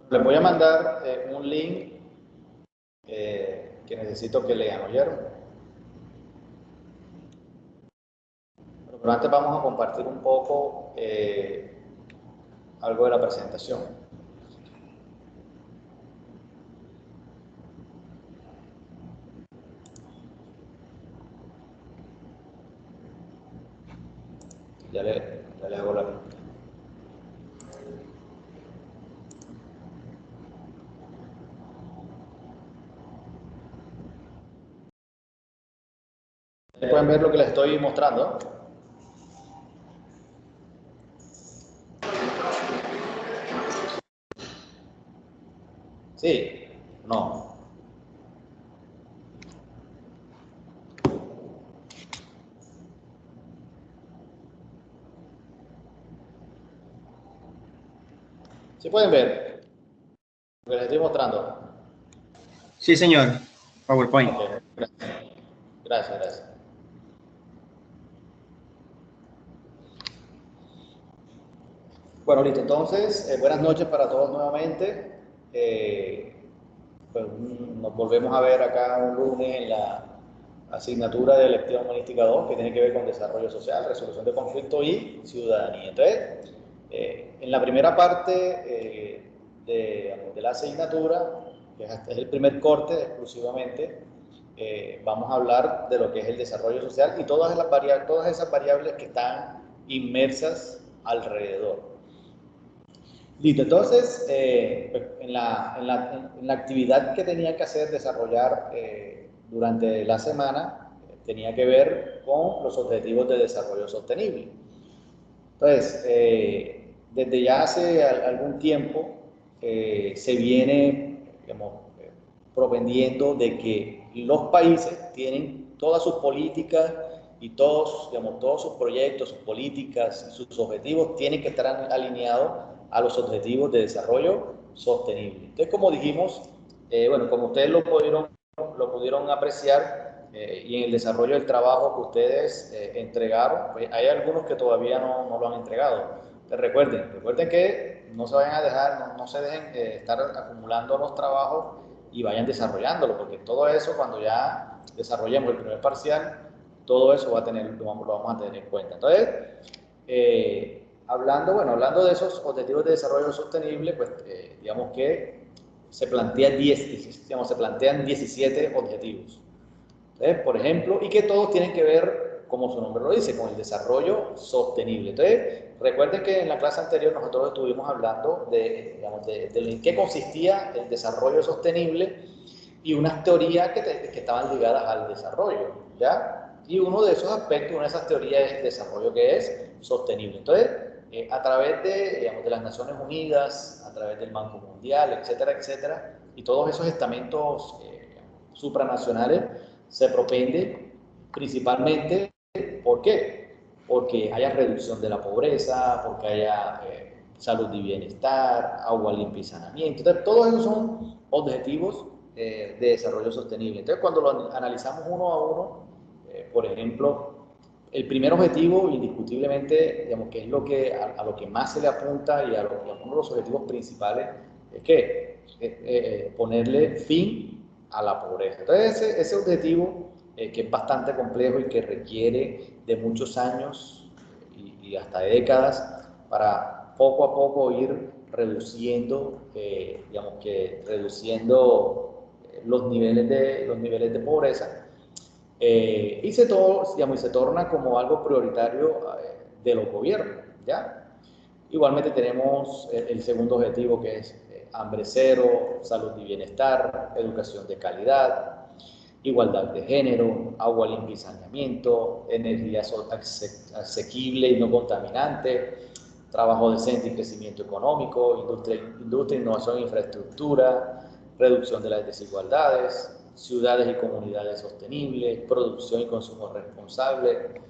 Les voy a mandar un link que necesito que lean, ¿oyeron? Pero antes vamos a compartir un poco algo de la presentación. Ya le hago la lista. Pueden ver lo que les estoy mostrando. Sí, no. ¿Sí pueden ver lo que les estoy mostrando? Sí, señor. PowerPoint. Ok, gracias. Bueno, listo. Entonces, buenas noches para todos nuevamente. Pues, nos volvemos a ver acá un lunes en la asignatura de elección humanística 2, que tiene que ver con desarrollo social, resolución de conflictos y ciudadanía. Entonces, en la primera parte de la asignatura, que es el primer corte exclusivamente, vamos a hablar de lo que es el desarrollo social y todas esas variables que están inmersas alrededor. Listo, entonces, en la actividad que tenía que hacer, desarrollar durante la semana, tenía que ver con los objetivos de desarrollo sostenible. Entonces, desde ya hace algún tiempo se viene, digamos, propendiendo de que los países tienen todas sus políticas y todos, digamos, todos sus proyectos, sus políticas, sus objetivos tienen que estar alineados a los objetivos de desarrollo sostenible. Entonces, como dijimos, bueno, como ustedes lo pudieron apreciar y en el desarrollo del trabajo que ustedes entregaron, pues hay algunos que todavía no lo han entregado. Entonces, recuerden que no se vayan a dejar, no se dejen estar acumulando los trabajos y vayan desarrollándolo, porque todo eso cuando ya desarrollemos el primer parcial, todo eso lo vamos a tener en cuenta. Entonces, hablando de esos objetivos de desarrollo sostenible, pues digamos que se plantean 17 objetivos. Entonces, por ejemplo, y que todos tienen que ver, como su nombre lo dice, con el desarrollo sostenible. Entonces, recuerden que en la clase anterior nosotros estuvimos hablando de en qué consistía el desarrollo sostenible y unas teorías que estaban ligadas al desarrollo, ¿ya? Y uno de esos aspectos, una de esas teorías es el desarrollo que es sostenible. Entonces, a través de las Naciones Unidas, a través del Banco Mundial, etcétera, y todos esos estamentos supranacionales, se propende principalmente, ¿por qué? Porque haya reducción de la pobreza, porque haya salud y bienestar, agua limpia y saneamiento. Entonces, todos esos son objetivos de desarrollo sostenible. Entonces, cuando lo analizamos uno a uno, por ejemplo, el primer objetivo, indiscutiblemente, digamos que es a lo que más se le apunta y uno de los objetivos principales es que ponerle fin a la pobreza. Entonces, ese objetivo, que es bastante complejo y que requiere de muchos años y hasta décadas para poco a poco ir reduciendo, los niveles de pobreza. Se torna como algo prioritario de los gobiernos, ¿ya? Igualmente tenemos el segundo objetivo, que es hambre cero, salud y bienestar, educación de calidad, igualdad de género, agua limpia y saneamiento, energía asequible y no contaminante, trabajo decente y crecimiento económico, industria, innovación e infraestructura, reducción de las desigualdades, ciudades y comunidades sostenibles, producción y consumo responsable,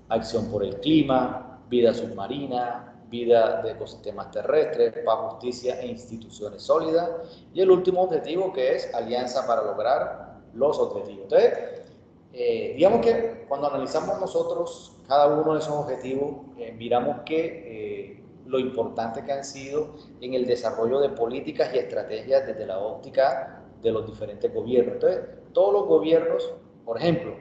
acción por el clima, vida submarina, vida de ecosistemas terrestres, paz, justicia e instituciones sólidas. Y el último objetivo, que es alianza para lograr los objetivos. Entonces, digamos que cuando analizamos nosotros cada uno de esos objetivos, miramos que lo importante que han sido en el desarrollo de políticas y estrategias desde la óptica de los diferentes gobiernos. Entonces, todos los gobiernos, por ejemplo,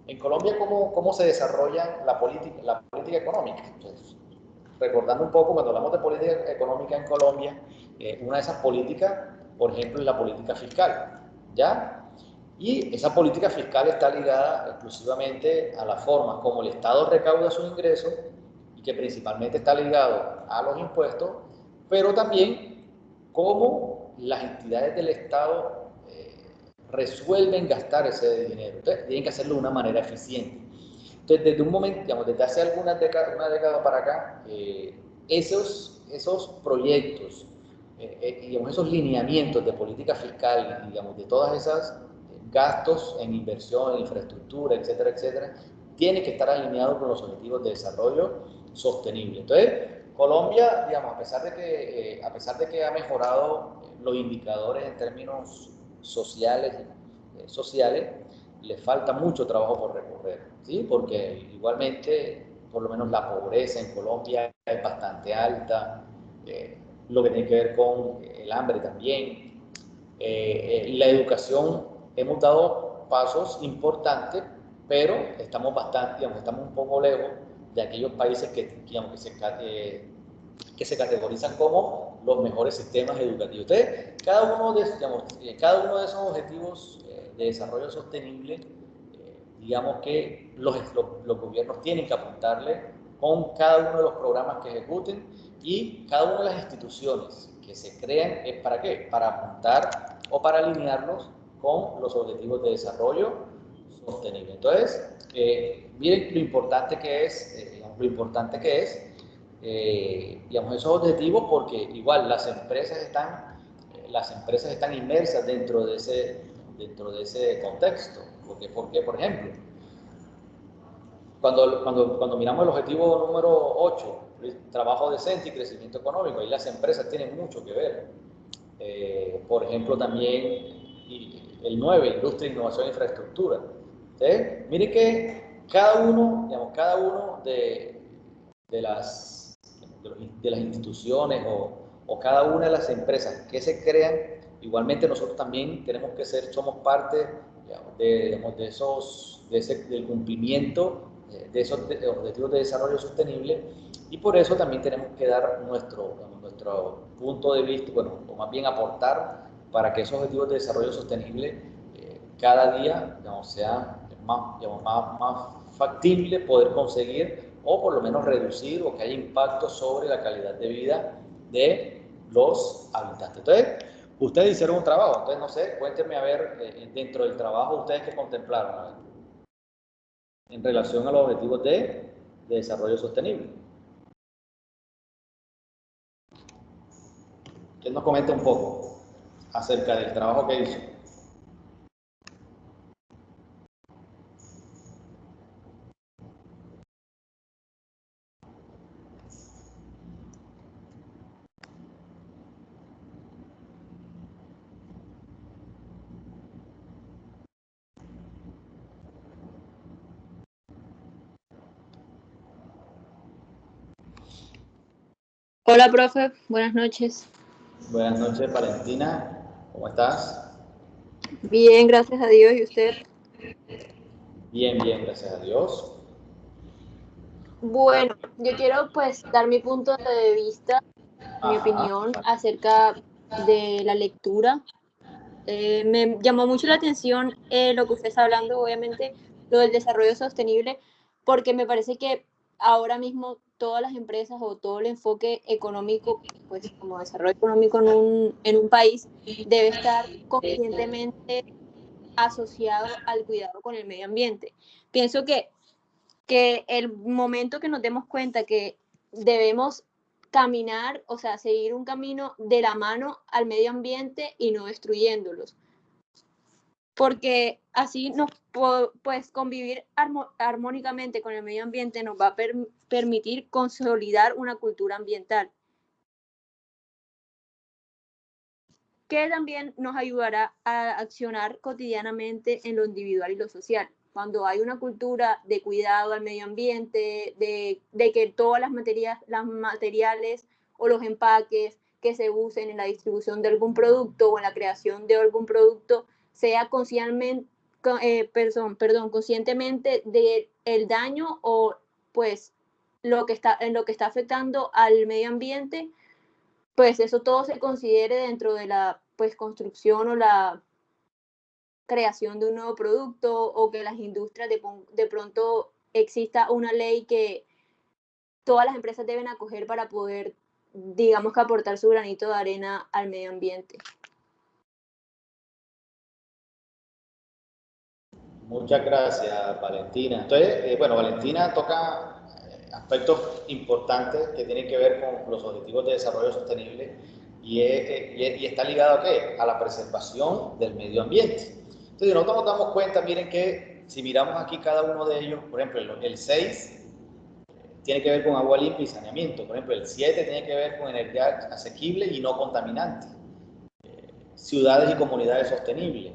en Colombia, ¿cómo se desarrolla la política económica? Entonces, recordando un poco, cuando hablamos de política económica en Colombia, una de esas políticas, por ejemplo, es la política fiscal, ¿ya? Y esa política fiscal está ligada exclusivamente a la forma como el Estado recauda sus ingresos y que principalmente está ligado a los impuestos, pero también cómo las entidades del Estado resuelven gastar ese dinero. Entonces, tienen que hacerlo de una manera eficiente. Entonces, desde un momento, digamos, desde hace una década para acá, esos proyectos, digamos, esos lineamientos de política fiscal, digamos, de todas esas gastos en inversión, en infraestructura, etcétera, etcétera, tiene que estar alineado con los objetivos de desarrollo sostenible. Entonces, Colombia, digamos, a pesar de que ha mejorado los indicadores en términos sociales, le falta mucho trabajo por recorrer, ¿sí? Porque igualmente, por lo menos la pobreza en Colombia es bastante alta, lo que tiene que ver con el hambre también, la educación, hemos dado pasos importantes, pero estamos un poco lejos de aquellos países digamos, que se categorizan como los mejores sistemas educativos. Entonces, cada uno de esos objetivos de desarrollo sostenible, digamos que los gobiernos tienen que apuntarle con cada uno de los programas que ejecuten y cada una de las instituciones que se crean es para qué, para apuntar o para alinearlos con los objetivos de desarrollo sostenible. Entonces, miren digamos, esos objetivos, porque igual las empresas están inmersas dentro de ese contexto. Porque, por ejemplo, cuando miramos el objetivo número 8, trabajo decente y crecimiento económico, ahí las empresas tienen mucho que ver. Por ejemplo, también el 9, industria, innovación e infraestructura. ¿Sí? Mire que cada uno de las, de las instituciones o cada una de las empresas que se crean, igualmente nosotros también somos parte, digamos, del cumplimiento de esos objetivos de desarrollo sostenible, y por eso también tenemos que dar nuestro punto de vista, bueno, o más bien aportar para que esos objetivos de desarrollo sostenible cada día, digamos, sea más factible poder conseguir o por lo menos reducir o que haya impacto sobre la calidad de vida de los habitantes. Entonces, ustedes hicieron un trabajo, entonces no sé, cuéntenme a ver, dentro del trabajo, ustedes qué contemplaron, a ver, en relación a los objetivos de desarrollo sostenible. Que nos comente un poco acerca del trabajo que hizo. Hola, profe. Buenas noches. Buenas noches, Valentina. ¿Cómo estás? Bien, gracias a Dios. ¿Y usted? Bien, bien, gracias a Dios. Bueno, yo quiero pues dar mi punto de vista, mi Ajá. opinión acerca de la lectura. Me llamó mucho la atención lo que usted está hablando, obviamente, lo del desarrollo sostenible, porque me parece que ahora mismo todas las empresas o todo el enfoque económico, pues como desarrollo económico en un país, debe estar conscientemente asociado al cuidado con el medio ambiente. Pienso que el momento que nos demos cuenta que debemos caminar, o sea, seguir un camino de la mano al medio ambiente y no destruyéndolos, porque así pues convivir armónicamente con el medio ambiente nos va a permitir consolidar una cultura ambiental que también nos ayudará a accionar cotidianamente en lo individual y lo social. cuando hay una cultura de cuidado al medio ambiente, de que todas las materiales o los empaques que se usen en la distribución de algún producto o en la creación de algún producto sea conscientemente del daño o pues lo que está afectando al medio ambiente, pues eso todo se considere dentro de la pues construcción o la creación de un nuevo producto, o que las industrias de pronto exista una ley que todas las empresas deben acoger para poder, digamos, que aportar su granito de arena al medio ambiente. Muchas gracias, Valentina. Entonces, bueno, Valentina toca aspectos importantes que tienen que ver con los objetivos de desarrollo sostenible y está ligado ¿a qué? A la preservación del medio ambiente. Entonces, nosotros nos damos cuenta, miren que si miramos aquí cada uno de ellos, por ejemplo, el 6 tiene que ver con agua limpia y saneamiento. Por ejemplo, el 7 tiene que ver con energía asequible y no contaminante. Ciudades y comunidades sostenibles.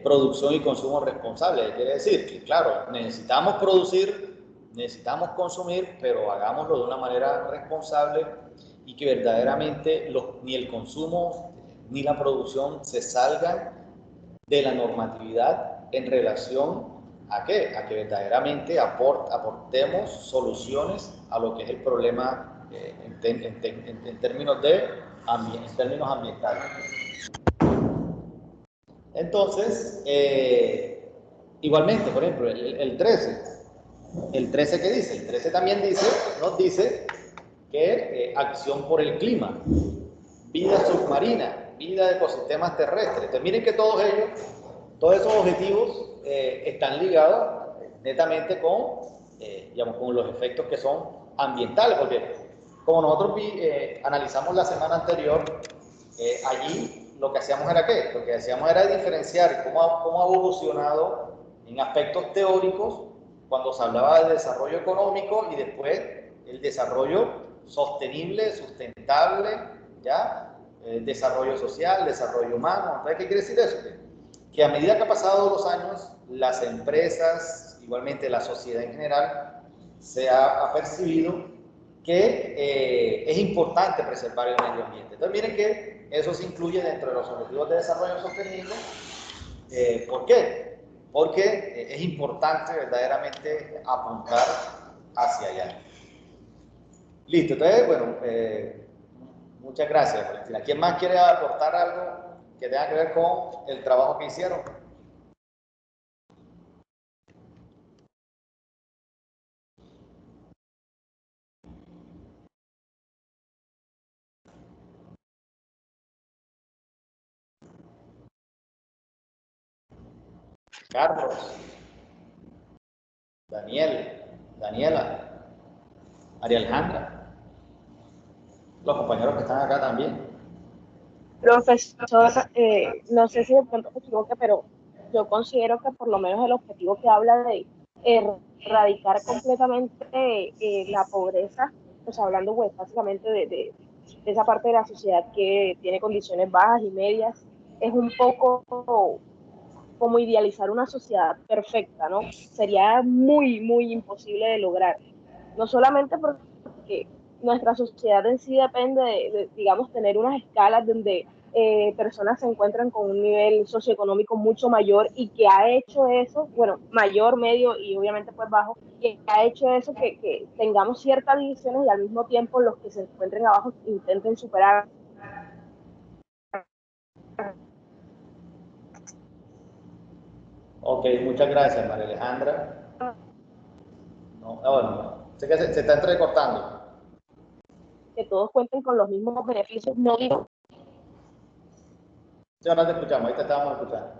Producción y consumo responsable. Quiere decir que, claro, necesitamos producir, necesitamos consumir, pero hagámoslo de una manera responsable y que verdaderamente ni el consumo ni la producción se salgan de la normatividad en relación ¿a qué? A que verdaderamente aportemos soluciones a lo que es el problema en términos ambientales. Entonces, igualmente, por ejemplo, el 13. ¿El 13 qué dice? El 13 también nos dice que acción por el clima, vida submarina, vida de ecosistemas terrestres. Entonces, miren que todos esos objetivos están ligados netamente con los efectos que son ambientales, porque como nosotros analizamos la semana anterior, allí lo que hacíamos era ¿qué? Lo que hacíamos era diferenciar cómo ha evolucionado en aspectos teóricos cuando se hablaba de desarrollo económico y después el desarrollo sostenible, sustentable, ¿ya? Desarrollo social, desarrollo humano. Entonces, ¿qué quiere decir eso? Que a medida que han pasado los años, las empresas, igualmente la sociedad en general, se ha percibido que es importante preservar el medio ambiente. Entonces, miren que eso se incluye dentro de los objetivos de desarrollo sostenible. ¿Por qué? Porque es importante verdaderamente apuntar hacia allá. Listo, entonces, bueno, muchas gracias, Valentina. ¿Quién más quiere aportar algo que tenga que ver con el trabajo que hicieron? Carlos, Daniela, María Alejandra, los compañeros que están acá también. Profesor, no sé si de pronto me equivoque, pero yo considero que por lo menos el objetivo que habla de erradicar completamente la pobreza, pues hablando pues básicamente de esa parte de la sociedad que tiene condiciones bajas y medias, es un poco como idealizar una sociedad perfecta, ¿no? Sería muy, muy imposible de lograr. No solamente porque nuestra sociedad en sí depende de digamos, tener unas escalas donde personas se encuentran con un nivel socioeconómico mucho mayor y que ha hecho eso, bueno, mayor, medio y obviamente pues bajo, que ha hecho eso que tengamos ciertas divisiones y al mismo tiempo los que se encuentren abajo intenten superar. Ok, muchas gracias, María Alejandra. No, bueno, sé que se está entrecortando. Que todos cuenten con los mismos beneficios, no digo. Sí, ahora te escuchamos, ahí te estábamos escuchando.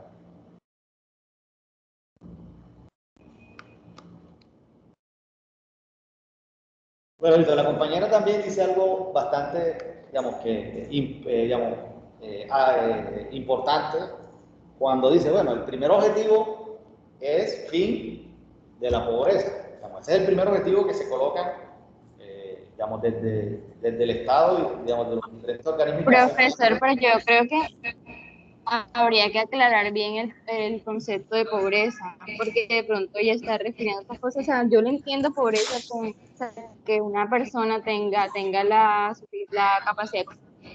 Bueno, listo, la compañera también dice algo bastante, digamos, importante cuando dice, bueno, el primer objetivo es fin de la pobreza. Digamos, ese es el primer objetivo que se coloca, digamos, desde el Estado y, digamos, de los diferentes organismos. Profesor, pero yo creo que habría que aclarar bien el concepto de pobreza, porque de pronto ella está refiriendo a otras cosas. O sea, yo le entiendo pobreza con o sea, que una persona tenga la capacidad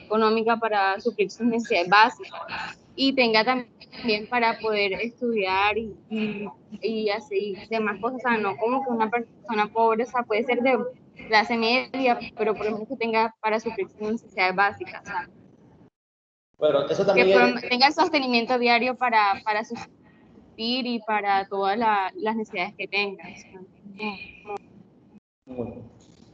económica para suplir sus necesidades básicas y tenga también para poder estudiar y así demás cosas. O sea, no como que una persona pobre, o sea, puede ser de clase media, pero por ejemplo que tenga para suplir sus necesidades básicas. O sea, Pero eso que también es, tenga el sostenimiento diario para subsistir y para todas las necesidades que tenga. O sea, muy,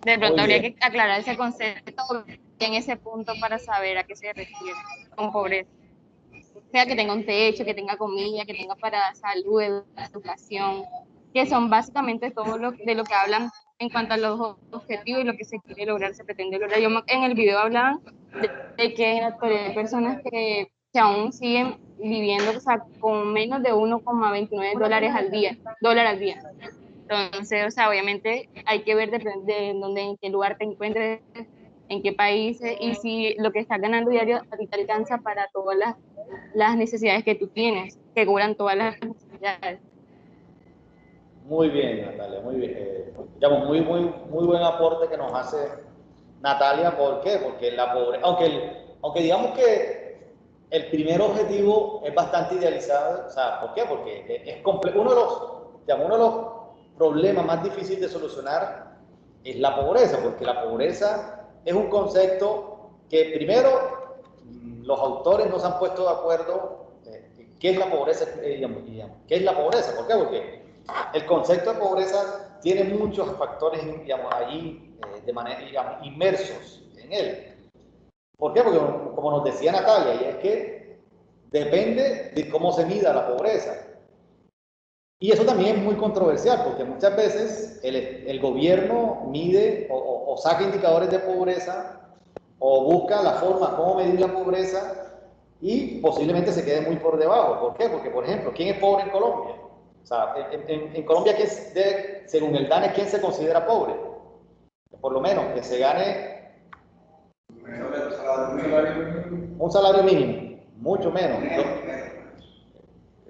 de muy pronto habría bien. que aclarar ese concepto en ese punto para saber a qué se refiere con pobreza. O sea, que tenga un techo, que tenga comida, que tenga para salud, educación, que son básicamente todo de lo que hablan en cuanto a los objetivos y lo que se quiere lograr, se pretende lograr. En el video hablaban de que en la actualidad hay personas que aún siguen viviendo, o sea, con menos de 1,29 dólar al día. Entonces, o sea, obviamente hay que ver de dónde, en qué lugar te encuentres, en qué países, y si lo que estás ganando diario a ti te alcanza para todas las necesidades que tú tienes, que cubran todas las necesidades. Muy bien, Natalia, muy bien. Digamos, muy buen aporte que nos hace Natalia. ¿Por qué? Porque la pobreza, aunque digamos que el primer objetivo es bastante idealizado, o sea, ¿por qué? Porque uno de los problemas más difíciles de solucionar es la pobreza, porque la pobreza es un concepto que primero los autores no se han puesto de acuerdo qué es la pobreza, qué es la pobreza, ¿por qué? Porque el concepto de pobreza tiene muchos factores, digamos, allí de manera, digamos, inmersos en él. ¿Por qué? Porque como nos decía Natalia, y es que depende de cómo se mida la pobreza. Y eso también es muy controversial, porque muchas veces el gobierno mide o saca indicadores de pobreza o busca la forma cómo medir la pobreza y posiblemente se quede muy por debajo. ¿Por qué? Porque, por ejemplo, ¿quién es pobre en Colombia? O sea, en Colombia, según el DANE, ¿quién se considera pobre? Por lo menos que se gane un salario mínimo, mucho menos,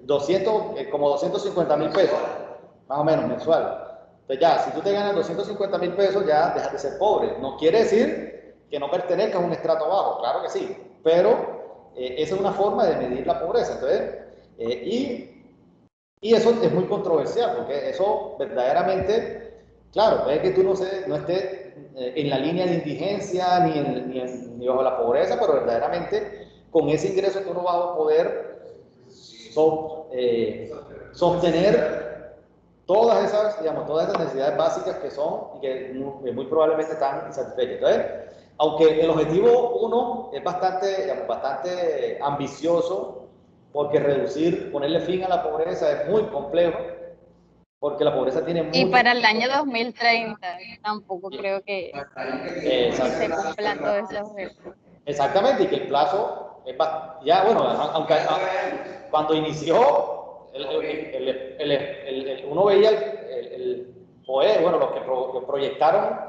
250.000 pesos, más o menos mensual. Entonces ya, si tú te ganas 250.000 pesos, ya dejas de ser pobre. No quiere decir que no pertenezcas a un estrato bajo, claro que sí, pero esa es una forma de medir la pobreza. Entonces, y eso es muy controversial, porque eso verdaderamente, claro, puede que tú no estés en la línea de indigencia ni bajo la pobreza, pero verdaderamente con ese ingreso tú no vas a poder sostener todas esas necesidades básicas que son y que muy probablemente están insatisfechas. Entonces, aunque el objetivo uno es bastante ambicioso, porque ponerle fin a la pobreza es muy complejo, porque la pobreza tiene Y muchos... para el año 2030 tampoco creo que se Exacto. cumplan todos esos objetivos. Exactamente, y que el plazo ya, bueno, aunque cuando inició, uno veía el poder, bueno, lo que proyectaron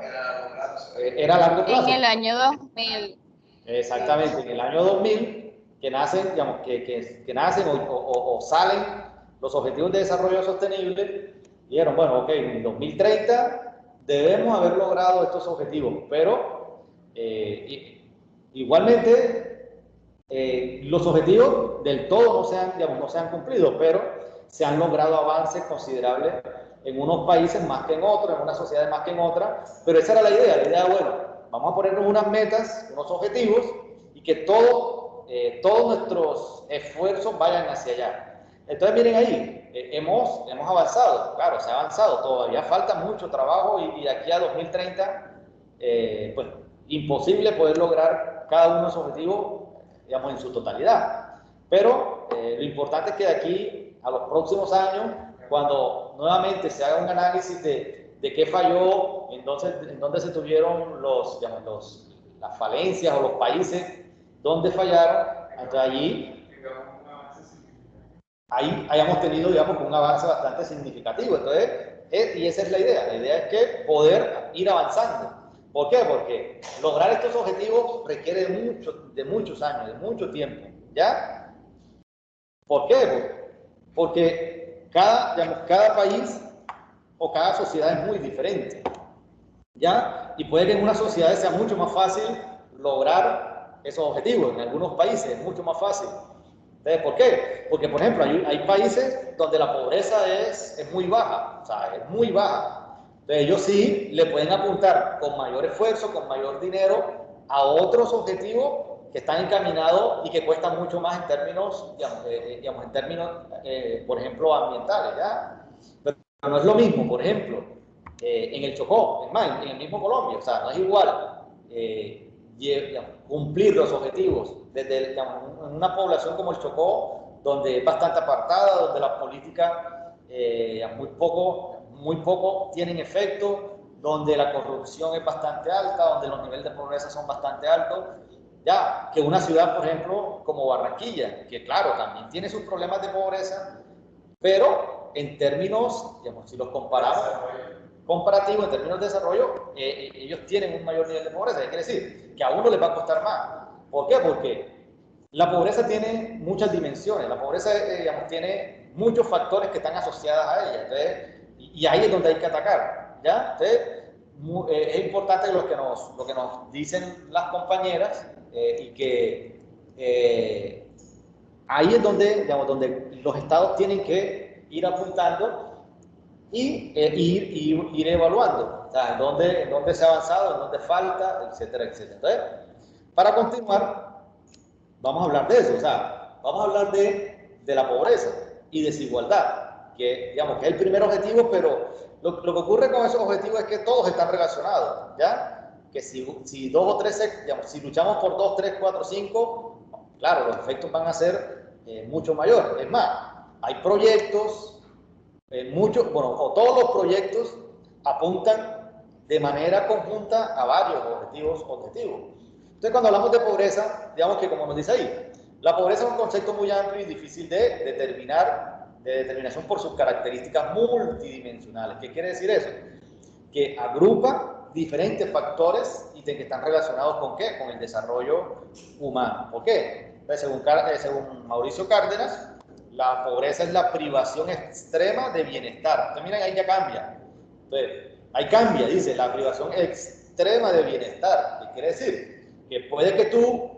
era a largo En plazo. el año 2000, Exactamente, en el año 2000, que nacen, digamos, que nacen o salen los objetivos de desarrollo sostenible, dijeron, bueno, ok, en 2030 debemos haber logrado estos objetivos, pero igualmente los objetivos del todo digamos, no se han cumplido, pero se han logrado avances considerables en unos países más que en otros, en unas sociedades más que en otras, pero esa era la idea, bueno, vamos a ponernos unas metas, unos objetivos y que todos nuestros esfuerzos vayan hacia allá. Entonces miren ahí, hemos avanzado, claro, se ha avanzado, todavía falta mucho trabajo y de aquí a 2030, pues imposible poder lograr cada uno de esos objetivos, digamos, en su totalidad. Pero lo importante es que de aquí a los próximos años, cuando nuevamente se haga un análisis de qué falló, en dónde se tuvieron las falencias o los países donde fallaron, entonces ahí hayamos tenido, digamos, un avance bastante significativo. Entonces, y esa es la idea es que poder ir avanzando. ¿Por qué? Porque lograr estos objetivos requiere de muchos años, de mucho tiempo, ¿ya? ¿Por qué? Porque cada país o cada sociedad es muy diferente, ¿ya? Y puede que en una sociedad sea mucho más fácil lograr esos objetivos, en algunos países es mucho más fácil. Entonces, ¿por qué? Porque, por ejemplo, hay países donde la pobreza es muy baja, o sea, es muy baja. Entonces, ellos sí le pueden apuntar con mayor esfuerzo, con mayor dinero, a otros objetivos que están encaminados y que cuestan mucho más en términos, digamos, en términos, por ejemplo, ambientales, ¿ya? Pero no es lo mismo, por ejemplo, en el Chocó, es más, en el mismo Colombia, o sea, no es igual digamos, cumplir los objetivos desde digamos, en una población como el Chocó, donde es bastante apartada, donde las políticas muy poco tienen efecto, donde la corrupción es bastante alta, donde los niveles de pobreza son bastante altos, ya que una ciudad, por ejemplo, como Barranquilla, que claro, también tiene sus problemas de pobreza, pero en términos, digamos, si los comparamos, comparativo en términos de desarrollo, ellos tienen un mayor nivel de pobreza. ¿Qué quiere decir? Que a uno les va a costar más. ¿Por qué? Porque la pobreza tiene muchas dimensiones. La pobreza, digamos, tiene muchos factores que están asociados a ella. Entonces, y ahí es donde hay que atacar. ¿Ya? Entonces, es importante lo que nos dicen las compañeras y que ahí es donde, digamos, donde los estados tienen que ir apuntando y ir evaluando, o sea, en dónde se ha avanzado, en dónde falta, etcétera, etcétera. Entonces, para continuar, vamos a hablar de eso, o sea, vamos a hablar de la pobreza y desigualdad, que digamos que es el primer objetivo, pero lo que ocurre con esos objetivos es que todos están relacionados, ¿ya? Que si dos o tres, digamos, si luchamos por 2, 3, 4, 5, claro, los efectos van a ser mucho mayores. Es más, hay proyectos muchos, bueno, o todos los proyectos apuntan de manera conjunta a varios objetivos. Entonces, cuando hablamos de pobreza, digamos que como nos dice ahí, la pobreza es un concepto muy amplio y difícil de determinación por sus características multidimensionales. ¿Qué quiere decir eso? Que agrupa diferentes factores y que están relacionados con ¿qué? Con el desarrollo humano. ¿Por qué? Pues según Mauricio Cárdenas, la pobreza es la privación extrema de bienestar. Entonces, miren, ahí ya cambia. Entonces, ahí cambia, dice, la privación extrema de bienestar. ¿Qué quiere decir? Que puede que tú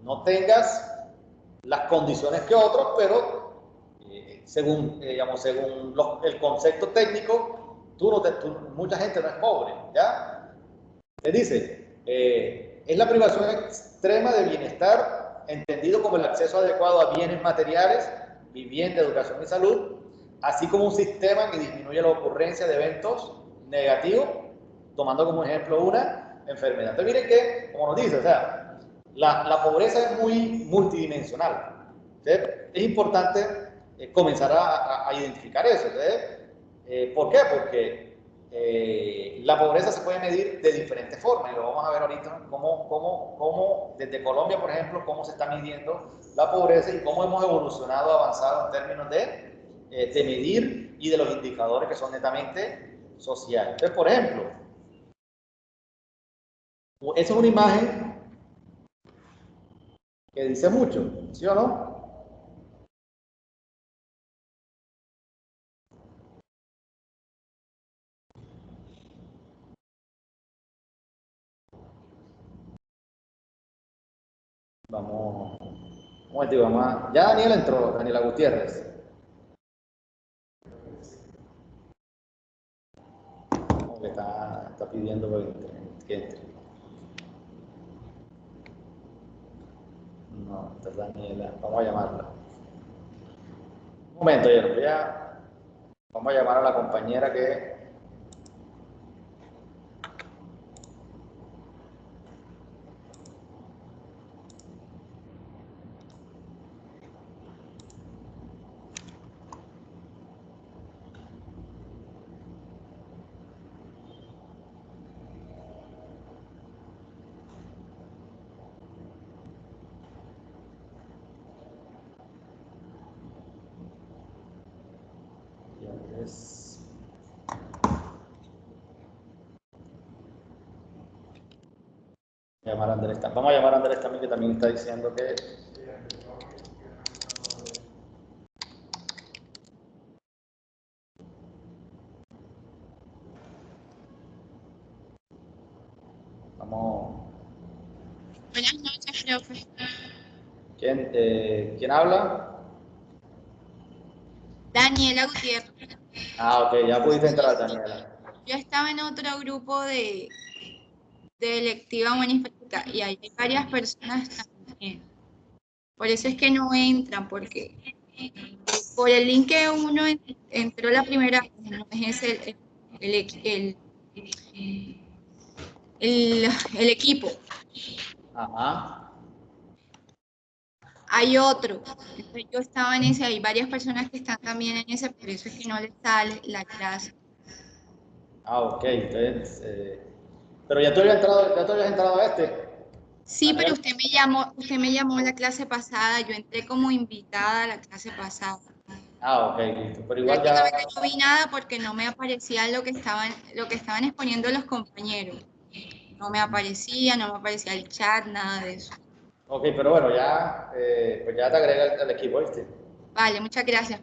no tengas las condiciones que otros, pero según el concepto técnico, mucha gente no es pobre, ¿ya? Le dice, es la privación extrema de bienestar, entendido como el acceso adecuado a bienes materiales, vivienda, educación y salud, así como un sistema que disminuye la ocurrencia de eventos negativos, tomando como ejemplo una enfermedad. Entonces miren que, como nos dice, o sea, la pobreza es muy multidimensional. Entonces, es importante comenzar a identificar eso. Entonces, ¿por qué? Porque la pobreza se puede medir de diferentes formas y lo vamos a ver ahorita cómo desde Colombia, por ejemplo, cómo se está midiendo la pobreza y cómo hemos evolucionado, avanzado en términos de medir y de los indicadores que son netamente sociales. Entonces, por ejemplo, esa es una imagen que dice mucho, ¿sí o no? Vamos, un momentico, ya Daniela entró, Daniela Gutiérrez. Como que está pidiendo que entre. No, esta es Daniela, vamos a llamarla. Un momento, vamos a llamar a la compañera que... Es... Vamos a llamar a Andrés también, que también está diciendo que... Vamos. Buenas noches, profe. ¿Quién habla? Daniela Gutiérrez. Ah, ok, ya pudiste entrar, Daniela. Yo estaba en otro grupo de electiva humanística y hay varias personas también. Por eso es que no entran, porque por el link que uno entró la primera vez, no es el equipo. Ajá. Hay otro. Entonces, yo estaba en ese, hay varias personas que están también en ese, por eso es que no les sale la clase. Ah, ok, entonces, pero ya tú habías entrado a este. Sí, pero Daniela. usted me llamó la clase pasada, yo entré como invitada a la clase pasada. Ah, ok, listo. Pero igual ya. Prácticamente no vi nada porque no me aparecía lo que estaban exponiendo los compañeros. No me aparecía el chat, nada de eso. Ok, pero bueno, ya, pues ya te agrega al equipo, ¿viste? Vale, muchas gracias.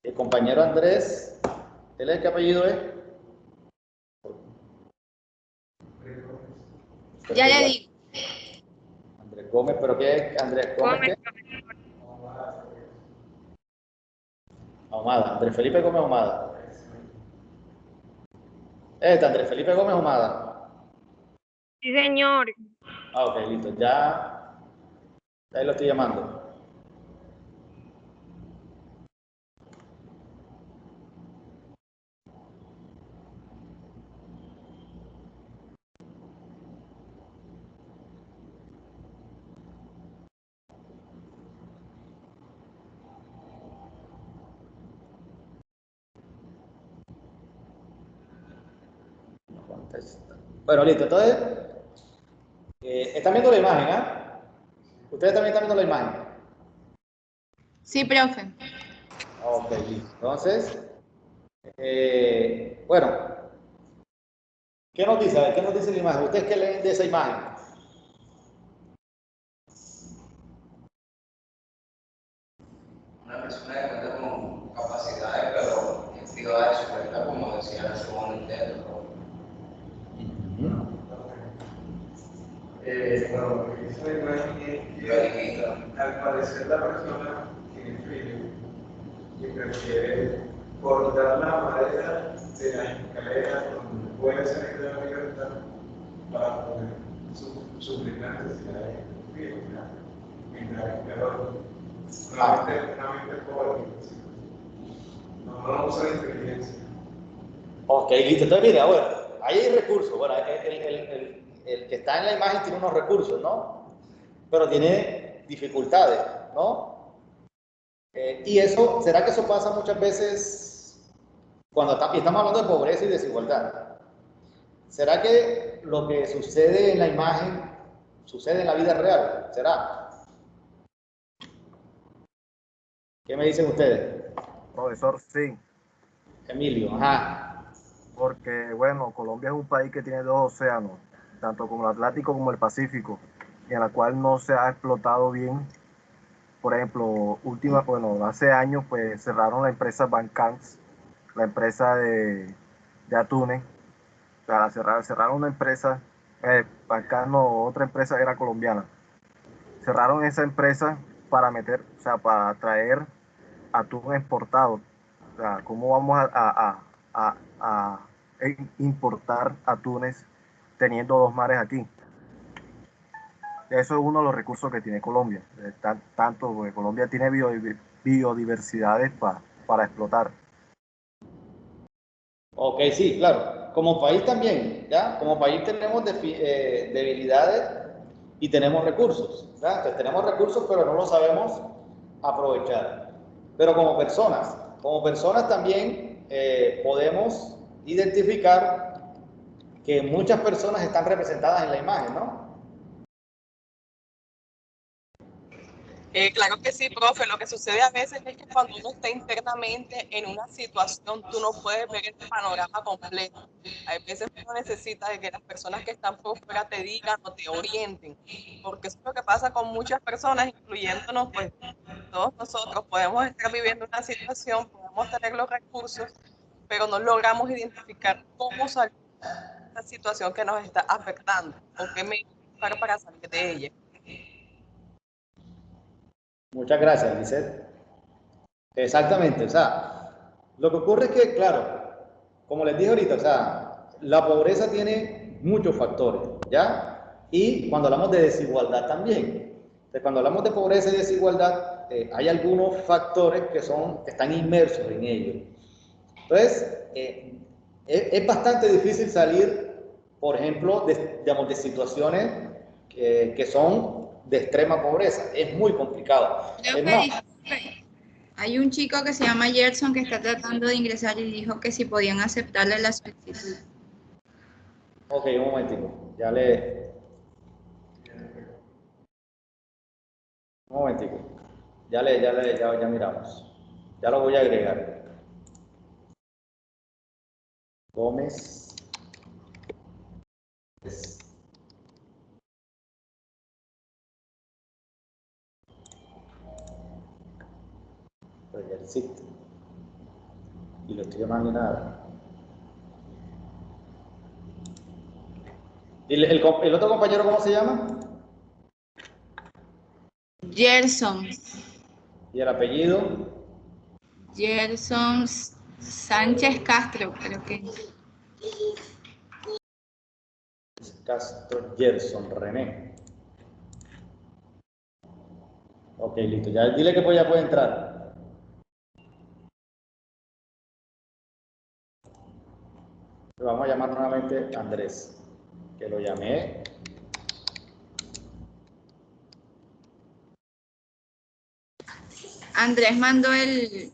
El compañero Andrés, ¿él es qué apellido es? Ya le digo. Andrés Gómez, ¿pero qué es? Andrés Gómez, ¿qué? Ahumada, Andrés Felipe Gómez Ahumada. Andrés Felipe Gómez Ahumada. Sí, señor. Ah, ok, listo, ya, ahí lo estoy llamando. No contesta. Bueno, listo, entonces, están viendo la imagen, ¿ah? Ustedes también están viendo la imagen. Sí, profe. Ok, listo. Entonces, bueno, ¿qué nos dice? A ver, ¿qué nos dice la imagen? ¿Ustedes qué leen de esa imagen? Una persona que cuenta con capacidades, pero es privada de su libertad, como decía la segunda intento. Bueno, esa imagen es que al parecer la persona tiene frío y prefiere cortar la madera de la escalera donde puede salir de la libertad para poder suplir las necesidades del frío, mientras el calor. Una mente pobre, no usa inteligencia. Ok, listo. Entonces, mira, bueno, ahí hay recursos. Bueno, el que está en la imagen tiene unos recursos, ¿no? Pero tiene dificultades, ¿no? Y eso, ¿será que eso pasa muchas veces cuando estamos hablando de pobreza y desigualdad? ¿Será que lo que sucede en la imagen sucede en la vida real? ¿Será? ¿Qué me dicen ustedes? Profesor, sí, Emilio, ajá. porque bueno, Colombia es un país que tiene dos océanos, tanto como el Atlántico como el Pacífico, y en la cual no se ha explotado bien. Por ejemplo, hace años pues cerraron la empresa Bancans, la empresa de atunes. O sea, cerraron una empresa, Bancans no, otra empresa era colombiana. Cerraron esa empresa para o sea, para traer atún exportado. O sea, ¿cómo vamos a importar atunes teniendo dos mares aquí? Eso es uno de los recursos que tiene Colombia. Tanto porque Colombia tiene biodiversidades para explotar. Ok, sí, claro. Como país también, ¿ya? Como país tenemos debilidades y tenemos recursos, ¿ya? Entonces, tenemos recursos, pero no los sabemos aprovechar. Pero como personas también podemos identificar que muchas personas están representadas en la imagen, ¿no? Claro que sí, profe. Lo que sucede a veces es que cuando uno está internamente en una situación, tú no puedes ver el panorama completo. Hay veces uno necesita de que las personas que están por fuera te digan o te orienten, porque eso es lo que pasa con muchas personas, incluyéndonos, pues todos nosotros podemos estar viviendo una situación, podemos tener los recursos, pero no logramos identificar cómo salir de esta situación que nos está afectando? ¿O qué me buscar para salir de ella? Muchas gracias, Lisette. Exactamente, o sea, lo que ocurre es que, claro, como les dije ahorita, o sea, la pobreza tiene muchos factores, ¿ya? Y cuando hablamos de desigualdad también. Entonces, cuando hablamos de pobreza y desigualdad, hay algunos factores que están inmersos en ello. Entonces, es bastante difícil salir, por ejemplo, digamos, de situaciones que son de extrema pobreza. Es muy complicado. Creo Es que más, hay un chico que se llama Gerson que está tratando de ingresar y dijo que si podían aceptarle la solicitud. ok, un momentico. Un momentico. Ya miramos. Ya lo voy a agregar. Gómez. Pues ya existe. Y lo estoy llamando y nada. ¿Y el otro compañero cómo se llama? Gerson. ¿Y el apellido? Gerson Sánchez Castro, creo que. Castro Gerson René. Ok, listo. Ya dile que ya puede entrar. Le vamos a llamar nuevamente Andrés, que lo llamé. Andrés mandó el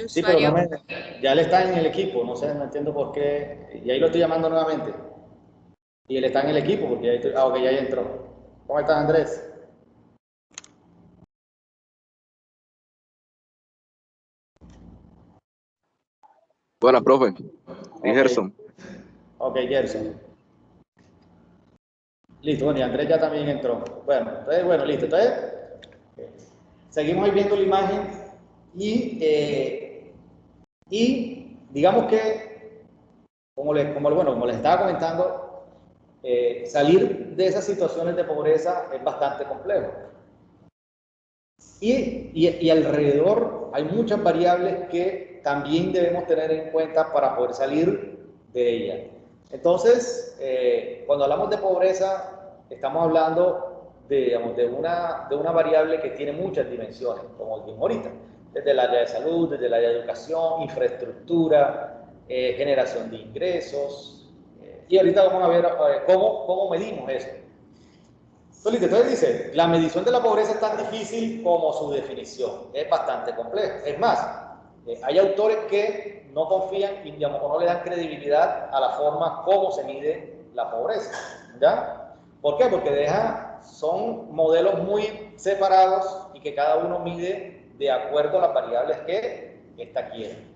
Sí, pero usuario. ya él está en el equipo, no sé, no entiendo por qué. Y ahí lo estoy llamando nuevamente. Y él está en el equipo, porque ok, ya entró. ¿Cómo estás, Andrés? Buenas, profe. Y Ok. Gerson. Ok, Gerson. Listo, bueno, y Andrés ya también entró. Bueno, listo. Entonces, seguimos ahí viendo la imagen y digamos que, como les estaba comentando, salir de esas situaciones de pobreza es bastante complejo. Y alrededor hay muchas variables que también debemos tener en cuenta para poder salir de ella. Entonces, cuando hablamos de pobreza, estamos hablando digamos, de una variable que tiene muchas dimensiones, como dijimos ahorita, desde el área de salud, desde el área de educación, infraestructura, generación de ingresos, y ahorita vamos a ver cómo medimos eso. Entonces dice, la medición de la pobreza es tan difícil como su definición, es bastante compleja. Es más, hay autores que no confían y digamos, o no le dan credibilidad a la forma como se mide la pobreza, ¿ya? ¿Por qué? Porque son modelos muy separados y que cada uno mide de acuerdo a las variables que ésta quiere.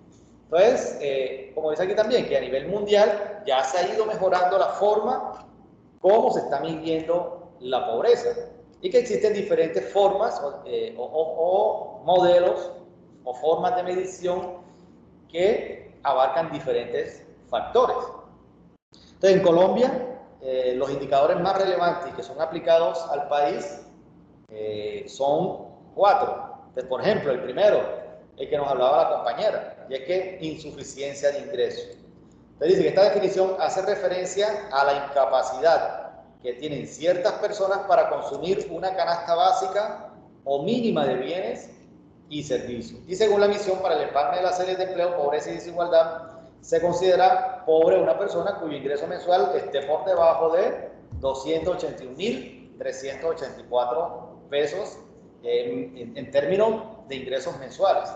Entonces, como dice aquí también, que a nivel mundial ya se ha ido mejorando la forma como se está midiendo la pobreza y que existen diferentes formas o modelos o formas de medición que abarcan diferentes factores. Entonces, en Colombia, los indicadores más relevantes y que son aplicados al país son 4. Entonces, por ejemplo, el primero, el que nos hablaba la compañera, y es que insuficiencia de ingresos. Entonces dice que esta definición hace referencia a la incapacidad que tienen ciertas personas para consumir una canasta básica o mínima de bienes y servicios. Y según la misión para el empalme de las series de empleo, pobreza y desigualdad, se considera pobre una persona cuyo ingreso mensual esté por debajo de 281.384 pesos en términos de ingresos mensuales.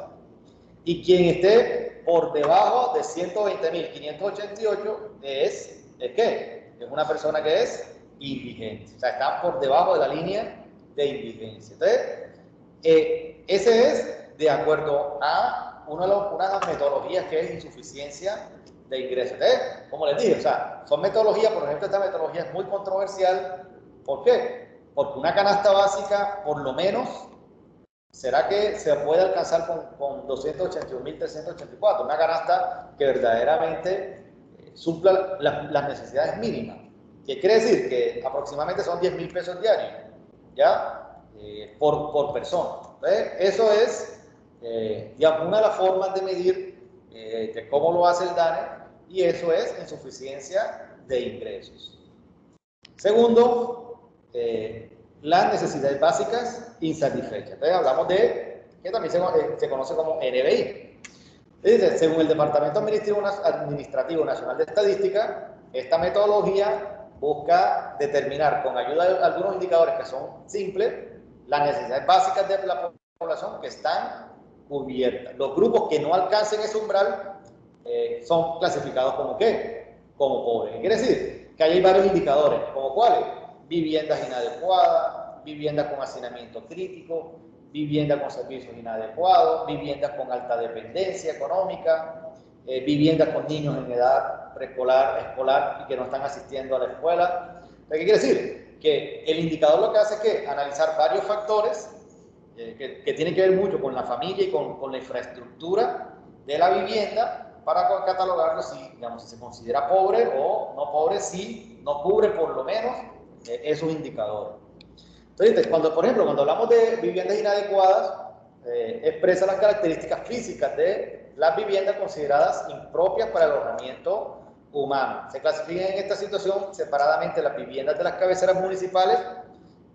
Y quien esté por debajo de 120.588 ¿es qué? Es una persona que es indigente. O sea, está por debajo de la línea de indigencia. Entonces, ese es de acuerdo a una de las metodologías que es insuficiencia de ingresos. Entonces, como les dije, o sea, son metodologías, por ejemplo, esta metodología es muy controversial. ¿Por qué? Porque una canasta básica, por lo menos, ¿será que se puede alcanzar con 281.384? Una canasta que verdaderamente supla las necesidades mínimas. ¿Qué quiere decir? Que aproximadamente son 10.000 pesos diarios, ¿ya? Por persona. Entonces, eso es digamos, una de las formas de medir de cómo lo hace el DANE, y eso es insuficiencia de ingresos. Segundo, las necesidades básicas insatisfechas. Entonces, hablamos de, que también se conoce como NBI. Dice, según el Departamento Administrativo Nacional de Estadística, esta metodología busca determinar con ayuda de algunos indicadores que son simples las necesidades básicas de la población que están cubiertas. Los grupos que no alcancen ese umbral son clasificados como ¿qué? Como pobres. ¿Qué quiere decir? Que hay varios indicadores, como cuáles: viviendas inadecuadas, viviendas con hacinamiento crítico, viviendas con servicios inadecuados, viviendas con alta dependencia económica, viviendas con niños en edad preescolar, escolar y que no están asistiendo a la escuela. ¿Qué quiere decir? Que el indicador lo que hace es que analizar varios factores que tienen que ver mucho con la familia y con la infraestructura de la vivienda para catalogarlo si, digamos, si se considera pobre o no pobre, si no cubre por lo menos esos indicadores. Entonces, por ejemplo, cuando hablamos de viviendas inadecuadas, expresa las características físicas de las viviendas consideradas impropias para el alojamiento humano. Se clasifican en esta situación separadamente las viviendas de las cabeceras municipales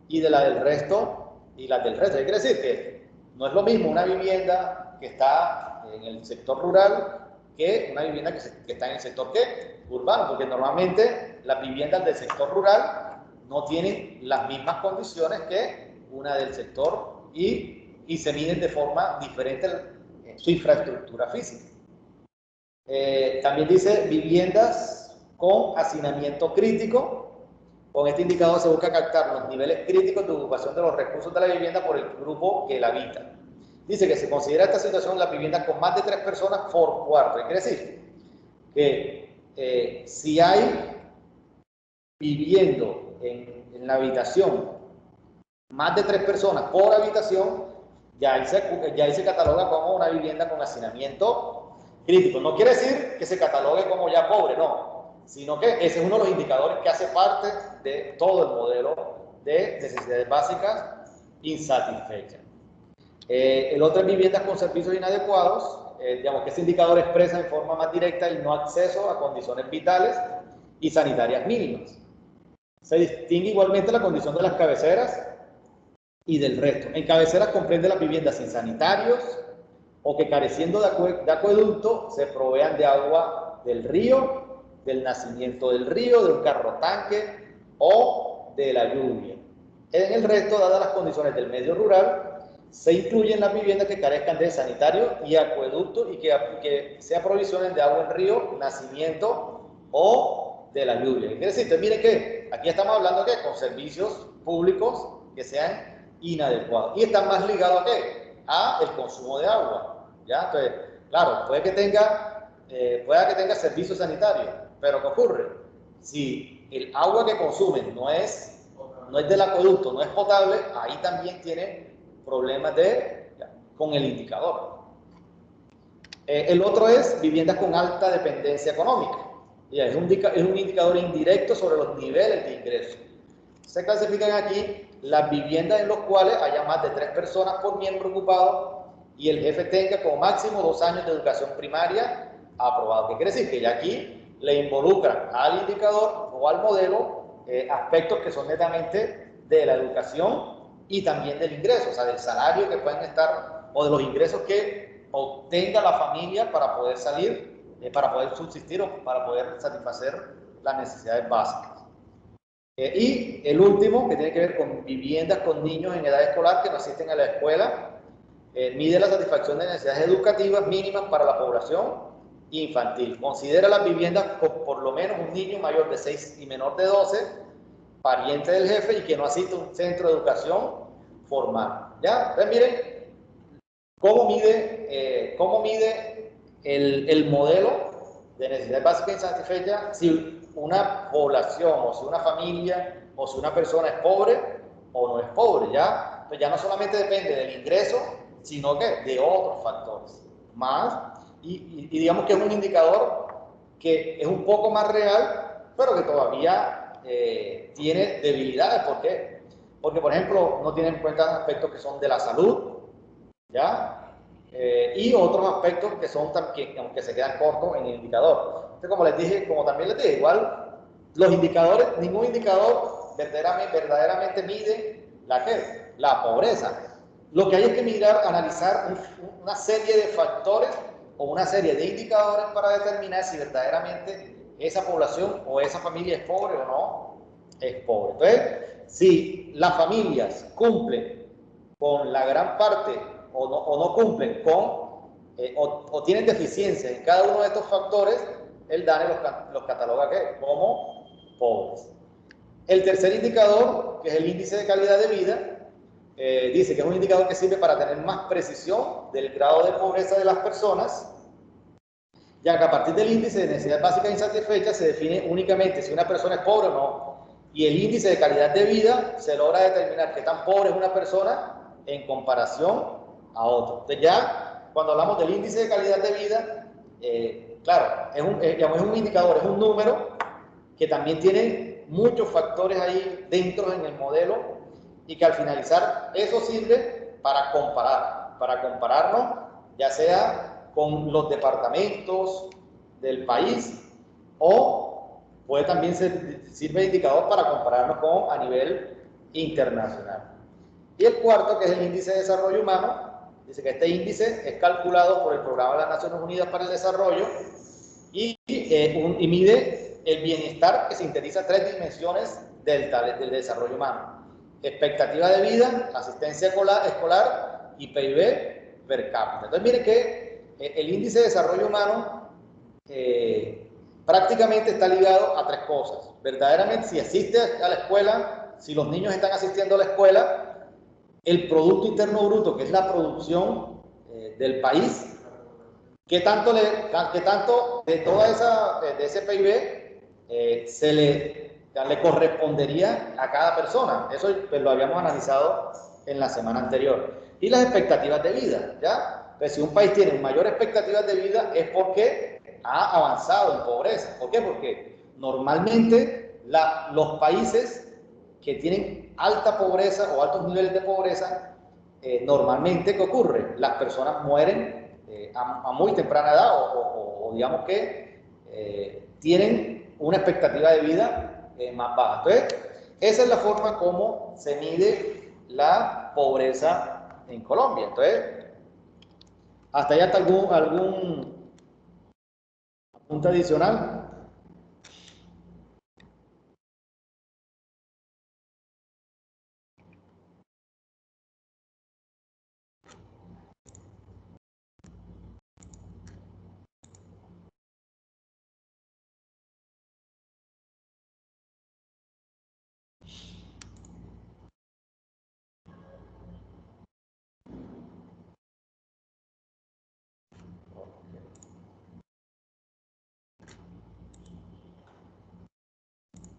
y de las del resto, y las del resto. ¿Qué quiere decir? Que no es lo mismo una vivienda que está en el sector rural que una vivienda que está en el sector ¿qué? Urbano, porque normalmente las viviendas del sector rural no tienen las mismas condiciones que una del sector y se miden de forma diferente su infraestructura física. También dice viviendas con hacinamiento crítico. Con este indicador se busca captar los niveles críticos de ocupación de los recursos de la vivienda por el grupo que la habita. Dice que se considera esta situación las viviendas con más de 3 personas por cuarto. ¿Qué quiere decir? Que si hay viviendo en la habitación más de 3 personas por habitación, ya ahí se cataloga como una vivienda con hacinamiento crítico. No quiere decir que se catalogue como ya pobre, no, sino que ese es uno de los indicadores que hace parte de todo el modelo de necesidades básicas insatisfechas. El otro es viviendas con servicios inadecuados, digamos que ese indicador expresa en forma más directa el no acceso a condiciones vitales y sanitarias mínimas. Se distingue igualmente la condición de las cabeceras y del resto. En cabeceras comprende las viviendas sin sanitarios o que careciendo de acueducto se provean de agua del río, del nacimiento del río, de un carro tanque o de la lluvia. En el resto, dadas las condiciones del medio rural, se incluyen las viviendas que carezcan de sanitario y acueducto y que se aprovisionen de agua en río, nacimiento o de la lluvia. ¿Qué quiere decir? Entonces, miren que aquí estamos hablando que con servicios públicos que sean inadecuados y están más ligados a ¿qué? A el consumo de agua. ¿Ya? Entonces, claro, pueda que tenga servicios sanitarios, pero ¿qué ocurre? Si el agua que consumen no es del acueducto, no es potable, ahí también tiene problemas con el indicador. El otro es viviendas con alta dependencia económica. Es un indicador indirecto sobre los niveles de ingresos. Se clasifican aquí las viviendas en las cuales haya más de 3 personas por miembro ocupado y el jefe tenga como máximo 2 años de educación primaria aprobado. ¿Qué quiere decir? Que ya aquí le involucran al indicador o al modelo aspectos que son netamente de la educación y también del ingreso, o sea, del salario que pueden estar o de los ingresos que obtenga la familia para poder salir, para poder subsistir o para poder satisfacer las necesidades básicas. Y el último, que tiene que ver con viviendas con niños en edad escolar que no asisten a la escuela, mide la satisfacción de necesidades educativas mínimas para la población infantil. Considera las viviendas con por lo menos un niño mayor de 6 y menor de 12, pariente del jefe y que no asiste a un centro de educación formal. ¿Ya? Entonces miren cómo mide el modelo de necesidades básicas insatisfechas si una población o si una familia o si una persona es pobre o no es pobre. ¿Ya? Entonces ya no solamente depende del ingreso, sino que de otros factores más. Y digamos que es un indicador que es un poco más real, pero que todavía tiene debilidades. ¿Por qué? Porque, por ejemplo, no tiene en cuenta aspectos que son de la salud, ¿ya? Y otros aspectos que son también, aunque se quedan cortos en el indicador. Entonces, como les dije, como también les dije, igual los indicadores, ningún indicador verdaderamente mide la pobreza. Lo que hay es que mirar, analizar una serie de factores o una serie de indicadores para determinar si verdaderamente esa población o esa familia es pobre o no es pobre. Entonces, si las familias cumplen con la gran parte o no cumplen con o tienen deficiencias en cada uno de estos factores, el DANE los cataloga como pobres. El tercer indicador, que es el índice de calidad de vida, dice que es un indicador que sirve para tener más precisión del grado de pobreza de las personas, ya que a partir del índice de necesidad básica insatisfecha se define únicamente si una persona es pobre o no, y el índice de calidad de vida se logra determinar qué tan pobre es una persona en comparación a otra. Entonces ya cuando hablamos del índice de calidad de vida, claro, es un indicador, es un número que también tiene muchos factores ahí dentro en el modelo y que al finalizar eso sirve para compararnos ya sea con los departamentos del país o puede también sirve de indicador para compararnos a nivel internacional. Y el cuarto, que es el índice de desarrollo humano, dice que este índice es calculado por el Programa de las Naciones Unidas para el Desarrollo y mide el bienestar que sintetiza tres dimensiones del desarrollo humano: expectativa de vida, asistencia escolar y PIB per cápita. Entonces, miren que el índice de desarrollo humano prácticamente está ligado a tres cosas. Verdaderamente, si asiste a la escuela, si los niños están asistiendo a la escuela, el Producto Interno Bruto, que es la producción del país, ¿qué tanto de toda de ese PIB se le correspondería a cada persona? Eso pues, lo habíamos analizado en la semana anterior. Y las expectativas de vida, ¿ya? Pues si un país tiene mayor expectativas de vida es porque ha avanzado en pobreza. ¿Por qué? Porque normalmente los países que tienen alta pobreza o altos niveles de pobreza, normalmente, ¿qué ocurre? Las personas mueren a muy temprana edad o digamos que tienen una expectativa de vida más baja. Entonces, esa es la forma como se mide la pobreza en Colombia. Entonces, hasta allá está algún punto adicional.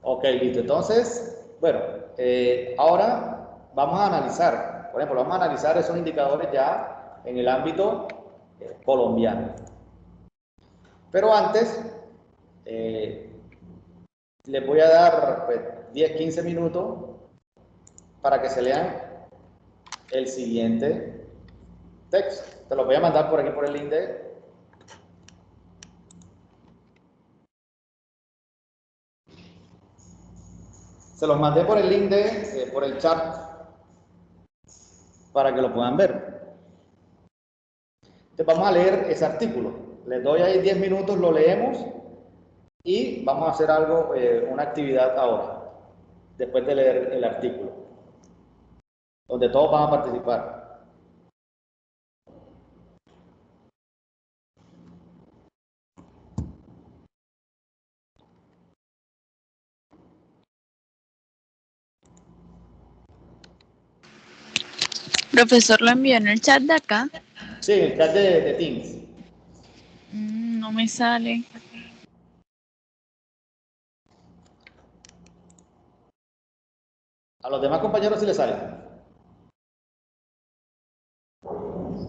Ok, listo. Entonces, bueno, ahora vamos a analizar, por ejemplo, vamos a analizar esos indicadores ya en el ámbito colombiano. Pero antes, les voy a dar pues, 10, 15 minutos para que se lean el siguiente texto. Te lo voy a mandar por aquí por el link de... Se los mandé por el link por el chat para que lo puedan ver. Entonces vamos a leer ese artículo. Les doy ahí 10 minutos, lo leemos y vamos a hacer algo, una actividad ahora, después de leer el artículo, donde todos van a participar. Profesor, lo envió en el chat de acá. Sí, el chat de Teams. No me sale. A los demás compañeros sí les sale.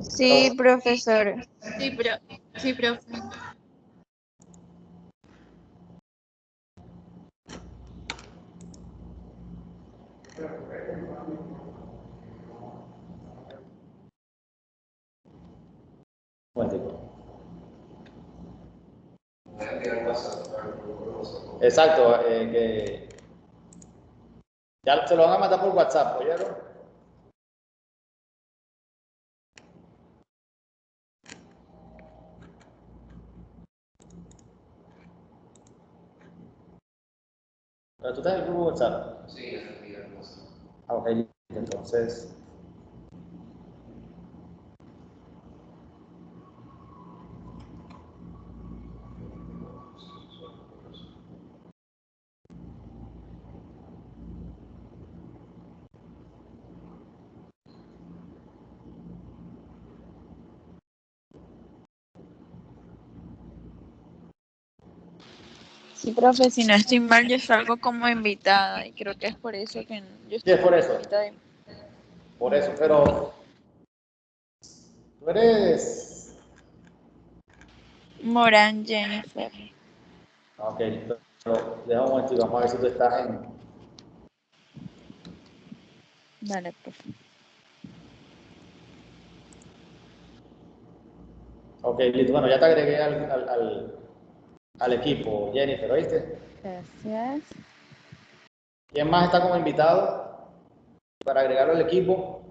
Sí, profesor. Sí, profe. Un momentico. Voy a enviar WhatsApp para el grupo de WhatsApp. Exacto, que ya se lo van a mandar por WhatsApp, ¿oyeron? Pero tú estás en el grupo de WhatsApp. Sí, ya te envié el WhatsApp. Ah, ok, entonces. Sí, profe, si no estoy mal, yo salgo como invitada y creo que es por eso que yo Sí, es por eso. ahorita Por eso, pero tú eres. Morán Jennifer. Ok, pero deja un momento y vamos a ver si tú estás en. Dale, profe. Ok, listo. Bueno, ya te agregué al equipo, Jennifer, ¿oíste? Gracias. ¿Quién más está como invitado para agregarlo al equipo?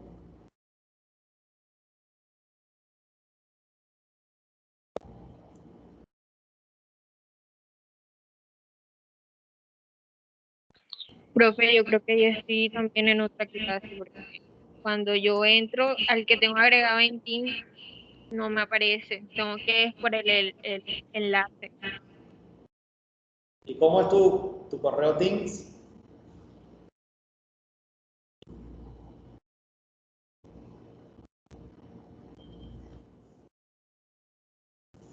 Profe, yo creo que yo estoy también en otra clase, porque cuando yo entro, al que tengo agregado en Teams, no me aparece. Tengo que es por el enlace. ¿Y cómo es tu correo Teams?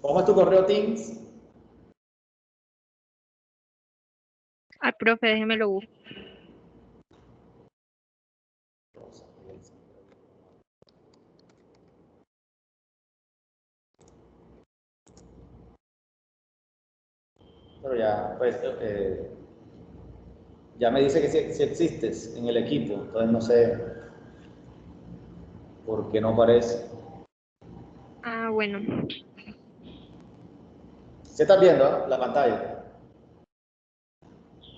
¿Cómo es tu correo Teams? Ah, profe, déjeme lo busco. Pero ya, pues, ya me dice que sí existes en el equipo, entonces no sé por qué no aparece. Ah, bueno. ¿Se estás viendo la pantalla?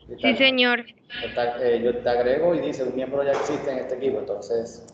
Sí, señor. Yo te agrego y dice un miembro ya existe en este equipo, entonces.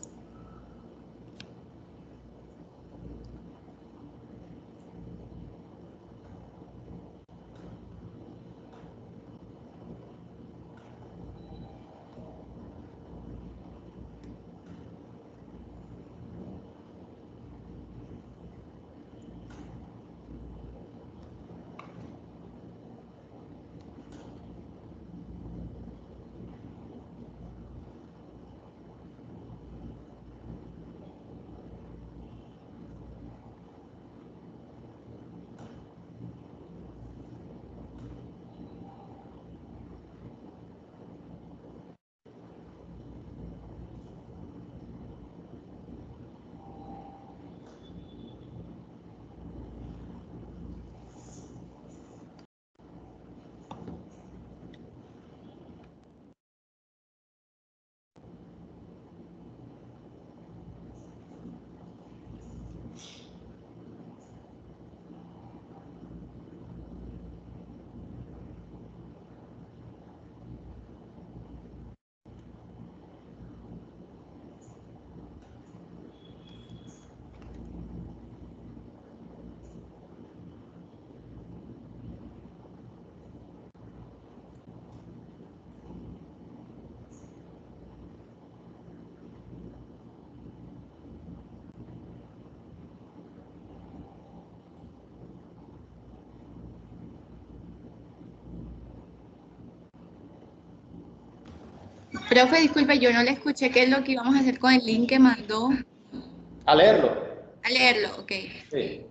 Profe, disculpe, yo no le escuché qué es lo que íbamos a hacer con el link que mandó. A leerlo. A leerlo, ok. Sí.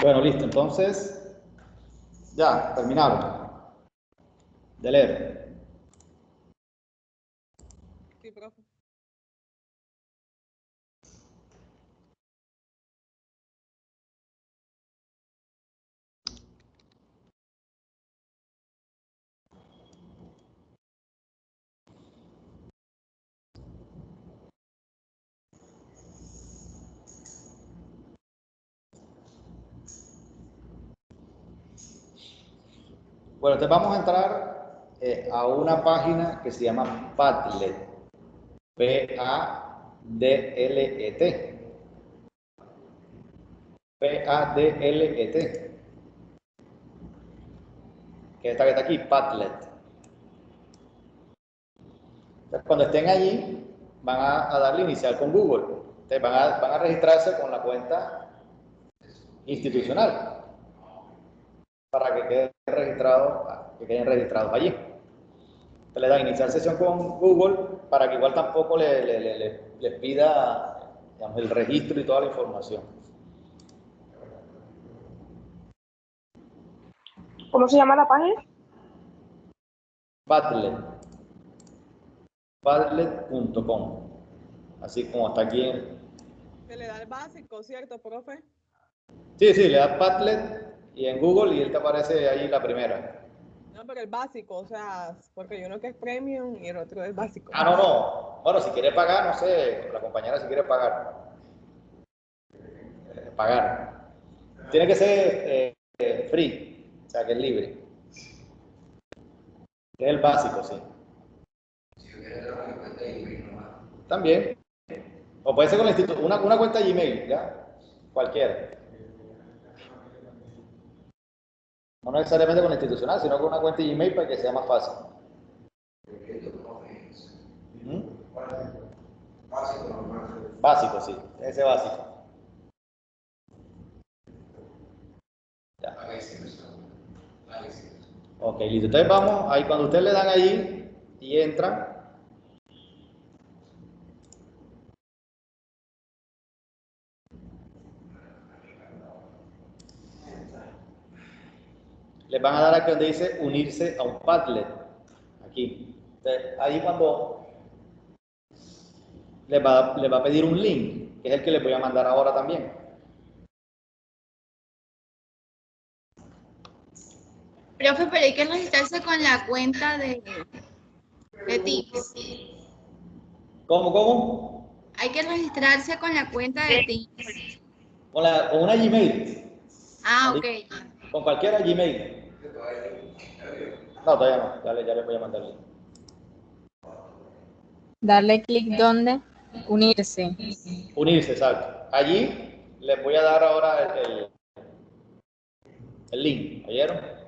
Bueno, listo. Entonces, ya, terminaron de leer. Sí, profe. Bueno, entonces vamos a entrar a una página que se llama Padlet. P-A-D-L-E-T. P-A-D-L-E-T. Que esta que está aquí, Padlet. Entonces, cuando estén allí, van a darle iniciar con Google. Entonces, van a registrarse con la cuenta institucional para que queden registrados allí. Entonces, le dan iniciar sesión con Google para que igual tampoco les pida, digamos, el registro y toda la información. ¿Cómo se llama la página? Padlet. Padlet.com. Así como está aquí en... Se le da el básico, ¿cierto, profe? Sí, le das Padlet y en Google y él te aparece ahí la primera. No, pero el básico, o sea, porque hay uno que es premium y el otro es básico. Ah, no. Bueno, si quiere pagar, no sé, la compañera si quiere pagar. Pagar. Tiene que ser free, o sea, que es libre. Que es el básico, sí. Si yo quiero entrar a mi cuenta de Gmail nomás. También. O puede ser con una cuenta Gmail, ¿ya? Cualquiera. No necesariamente con la institucional, sino con una cuenta Gmail para que sea más fácil. ¿Mm? Básico normal. Básico, sí. Ese básico. Ya. Ok, listo. Entonces vamos, ahí cuando ustedes le dan ahí y entran, les van a dar aquí donde dice unirse a un Padlet. Aquí. Entonces, ahí cuando les va a pedir un link, que es el que les voy a mandar ahora también. Profe, pero hay que registrarse con la cuenta de Tips. ¿Cómo? Hay que registrarse con la cuenta de Tips. Con una Gmail. Ah, ok. Con cualquiera Gmail. No, todavía no. Ya les voy a mandar el link. Darle clic donde unirse. Unirse, exacto. Allí les voy a dar ahora el link. ¿Oyeron?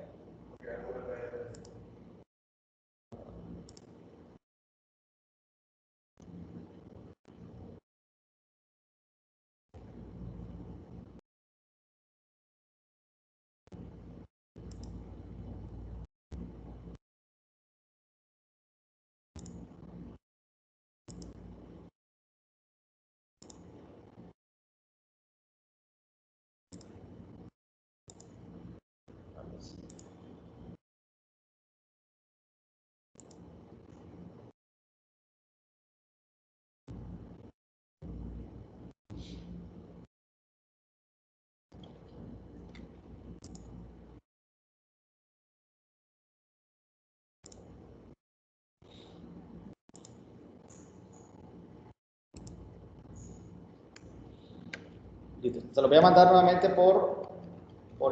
Listo. Se lo voy a mandar nuevamente por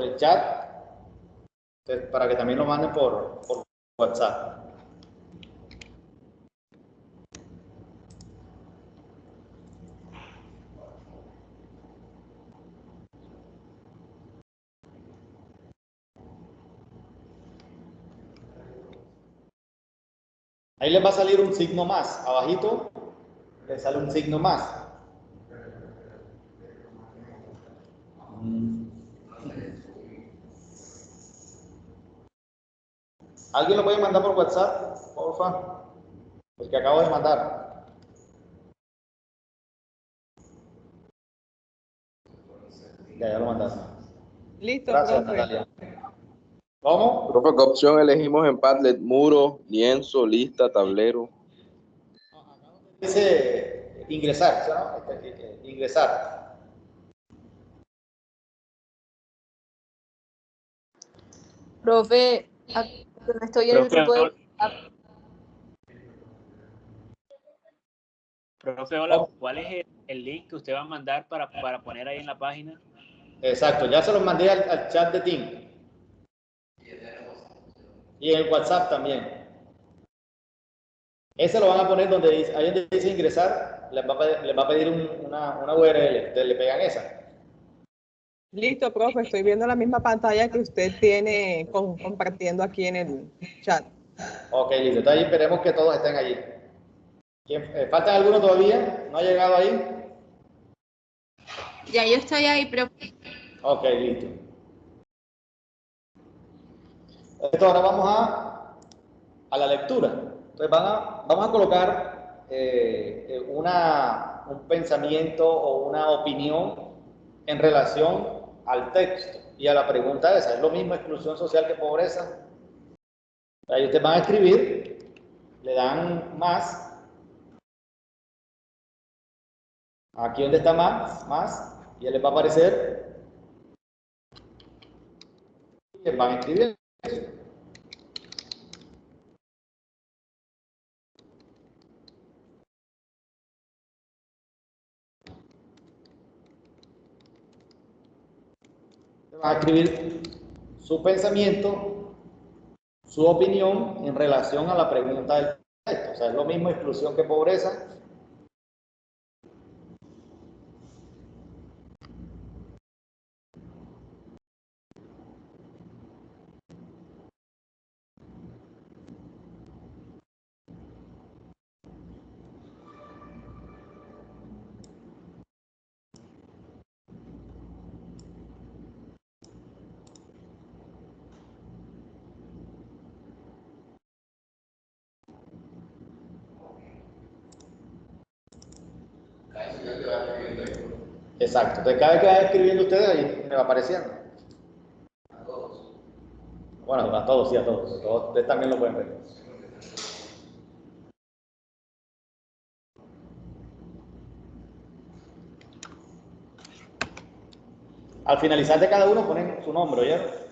el chat, para que también lo manden por WhatsApp. Ahí les va a salir un signo más. Abajito les sale un signo más. ¿Alguien lo puede mandar por WhatsApp, porfa? El que acabo de mandar. Ya lo mandaste. Listo, Gracias, profe. Natalia. ¿Cómo? Profe, ¿qué opción elegimos en Padlet? Muro, lienzo, lista, tablero. Dice ingresar, ¿no? Ingresar. Profe, no estoy en el Profe, grupo de hola. WhatsApp. Profe, hola, ¿cuál es el link que usted va a mandar para poner ahí en la página? Exacto, ya se los mandé al chat de Team. Y en el WhatsApp también. Ese lo van a poner donde dice, ahí donde dice ingresar, les va a pedir una URL, ustedes le pegan esa. Listo, profe, estoy viendo la misma pantalla que usted tiene compartiendo aquí en el chat. Ok, listo. Entonces ahí esperemos que todos estén allí. ¿Faltan algunos todavía? ¿No ha llegado ahí? Ya yo estoy ahí, profe. Ok, listo. Entonces ahora vamos a la lectura. Entonces vamos a colocar un pensamiento o una opinión en relación al texto y a la pregunta esa. ¿Es lo mismo exclusión social que pobreza? Ahí ustedes van a escribir, le dan más. Aquí donde está más, y ya les va a aparecer. Y les van a escribir. Van a escribir su pensamiento, su opinión en relación a la pregunta del texto. O sea, es lo mismo exclusión que pobreza. Exacto. Entonces, cada vez que vayan escribiendo ustedes, ahí me va apareciendo. A todos. Bueno, a todos, sí, a todos. Todos ustedes también lo pueden ver. Al finalizar de cada uno ponen su nombre, ¿oyeron?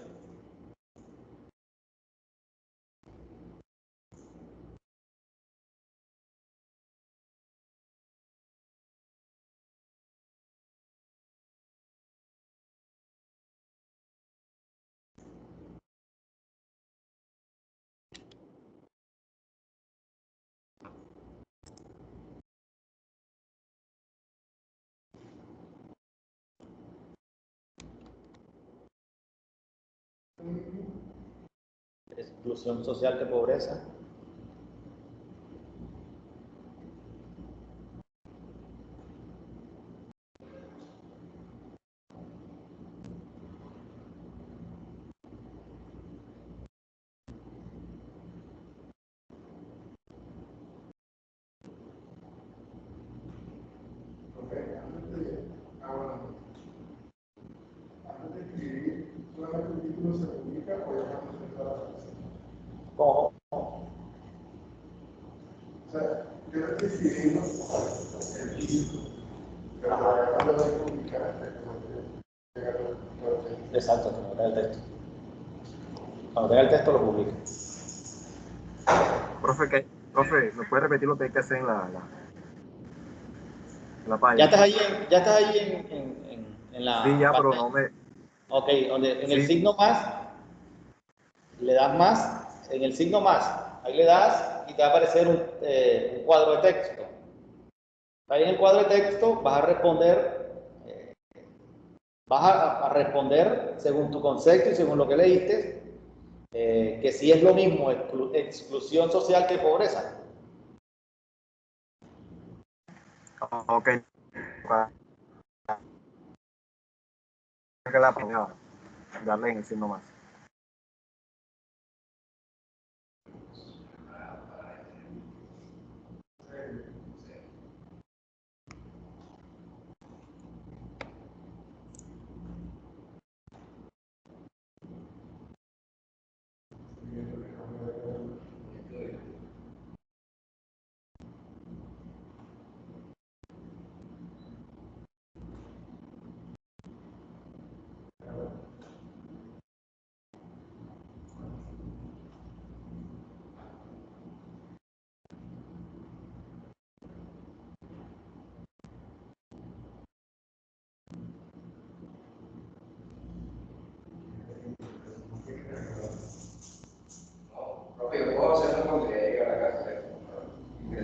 Exclusión social que pobreza. Antes de escribir, solamente el título se publica o ya cuando se está la frase. ¿Cómo? O sea, yo no estoy escribiendo el título, pero ya cuando lo voy a publicar, Exacto, cuando tenga el texto. Cuando tenga el texto lo publica. Profe, ¿me puede repetir lo que hay que hacer en la Ya página? estás ahí en la Sí, ya, pero pantalla. no me... Ok, en el Sí, signo más, le das más, en el signo más, ahí le das y te va a aparecer un cuadro de texto. Ahí en el cuadro de texto vas a responder según tu concepto y según lo que leíste, que si es lo mismo exclusión social que pobreza. ok. Que la ponga, darle en el signo más.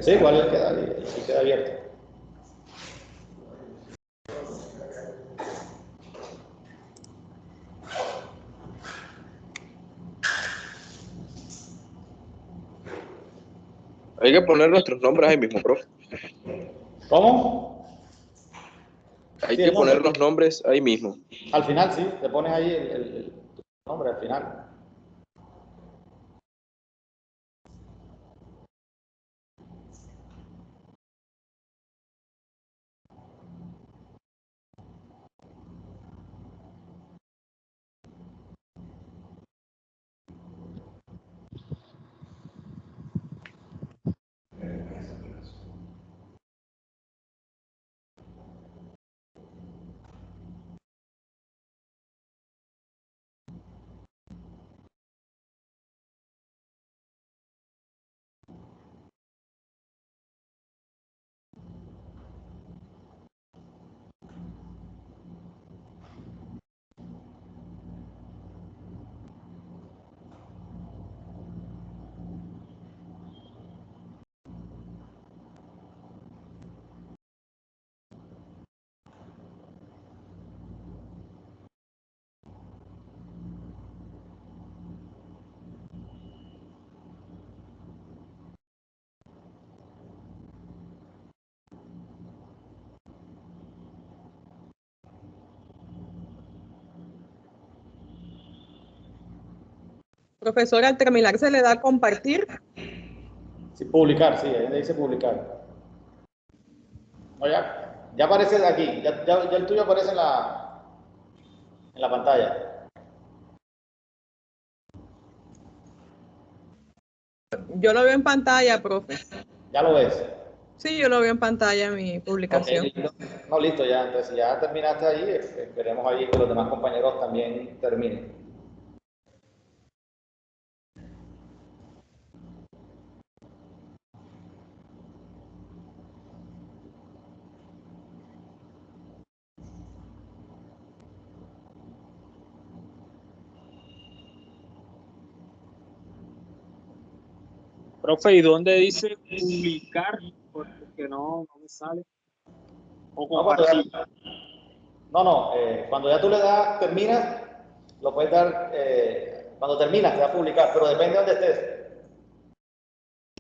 Sí, igual queda, sí queda abierto. Hay que poner nuestros nombres ahí mismo, profe. ¿Cómo? Hay Sí, que el poner nombre. los nombres ahí mismo. Al final, sí, te pones ahí tu nombre al final. Profesora, al terminar se le da a compartir. Sí, publicar, sí, ahí dice publicar. No, ya aparece aquí, ya el tuyo aparece en la pantalla. Yo lo veo en pantalla, profe. ¿Ya lo ves? Sí, yo lo veo en pantalla en mi Ok, publicación. listo. No, listo, ya. Entonces, si ya terminaste ahí, esperemos ahí que los demás compañeros también terminen. Profe, ¿y dónde dice publicar? Porque no me sale. O No, cuando compartir. cuando ya tú le das, terminas, lo puedes dar, cuando terminas te da a publicar, pero depende de dónde estés.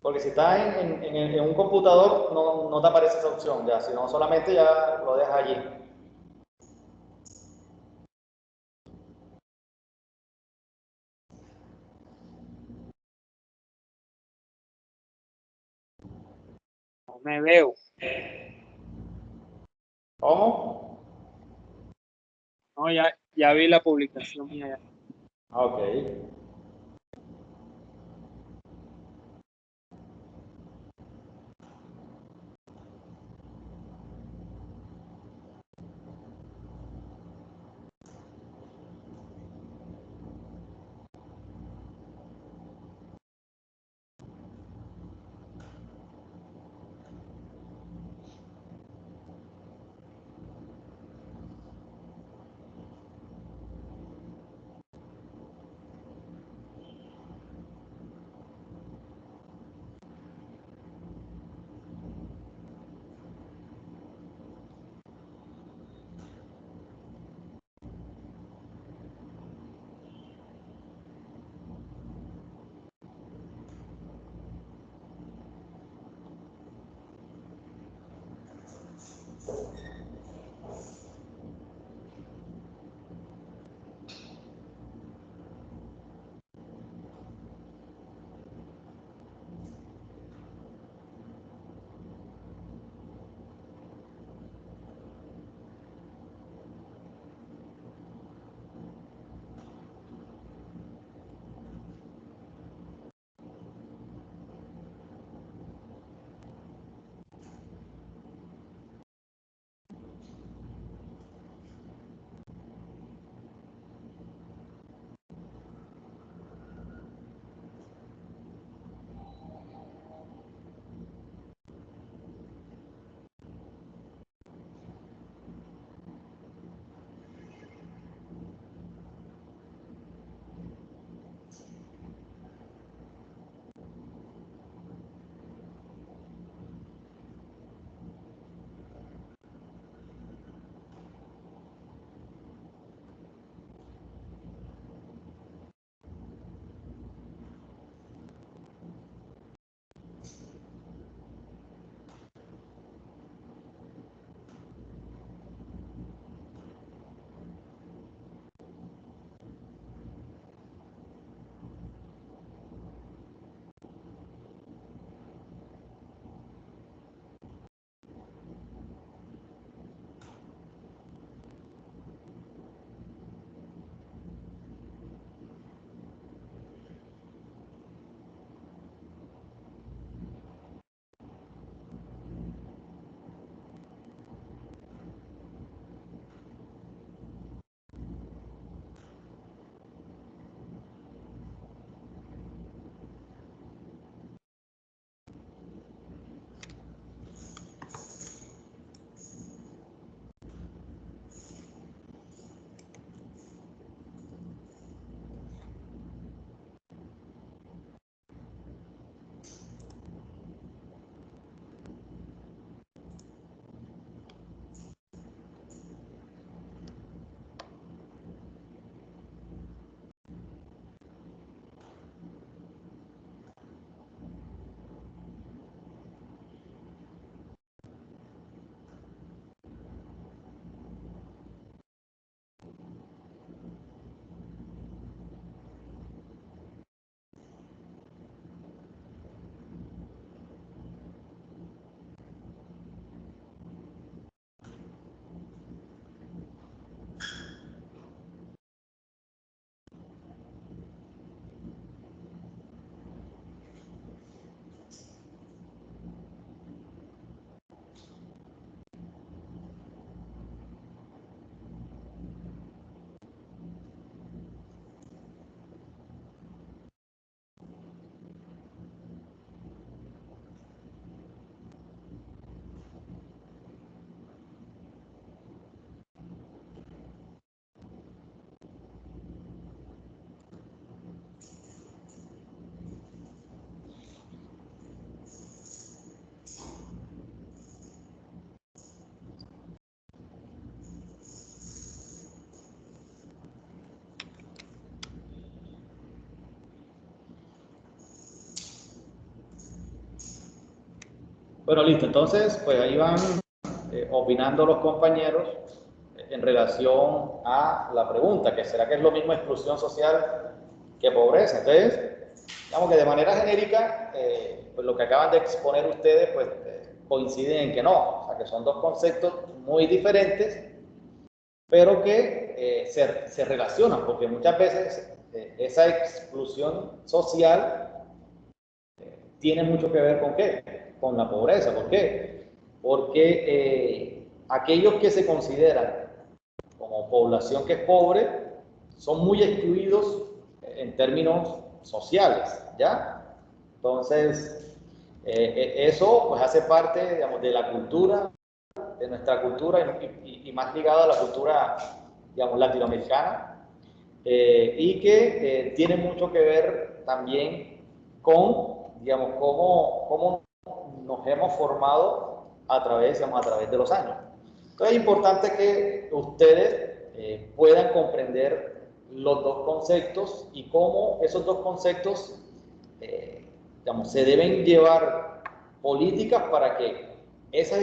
Porque si estás en un computador, no te aparece esa opción, ya, sino solamente ya lo dejas allí. No me veo. ¿Cómo? No, ya vi la publicación mía. Ok. Bueno, listo. Entonces, pues ahí van opinando los compañeros en relación a la pregunta, que será que es lo mismo exclusión social que pobreza. Entonces, digamos que de manera genérica, pues lo que acaban de exponer ustedes, pues coinciden en que no, o sea, que son dos conceptos muy diferentes, pero que se relacionan, porque muchas veces esa exclusión social tiene mucho que ver con ¿qué? Con la pobreza. ¿Por qué? Porque aquellos que se consideran como población que es pobre son muy excluidos en términos sociales, ¿ya? Entonces, eso pues hace parte, digamos, de la cultura, de nuestra cultura y más ligado a la cultura, digamos, latinoamericana, y que tiene mucho que ver también con, digamos, cómo nos hemos formado a través, digamos, a través de los años. Entonces es importante que ustedes puedan comprender los dos conceptos y cómo esos dos conceptos, digamos, se deben llevar políticas para que esa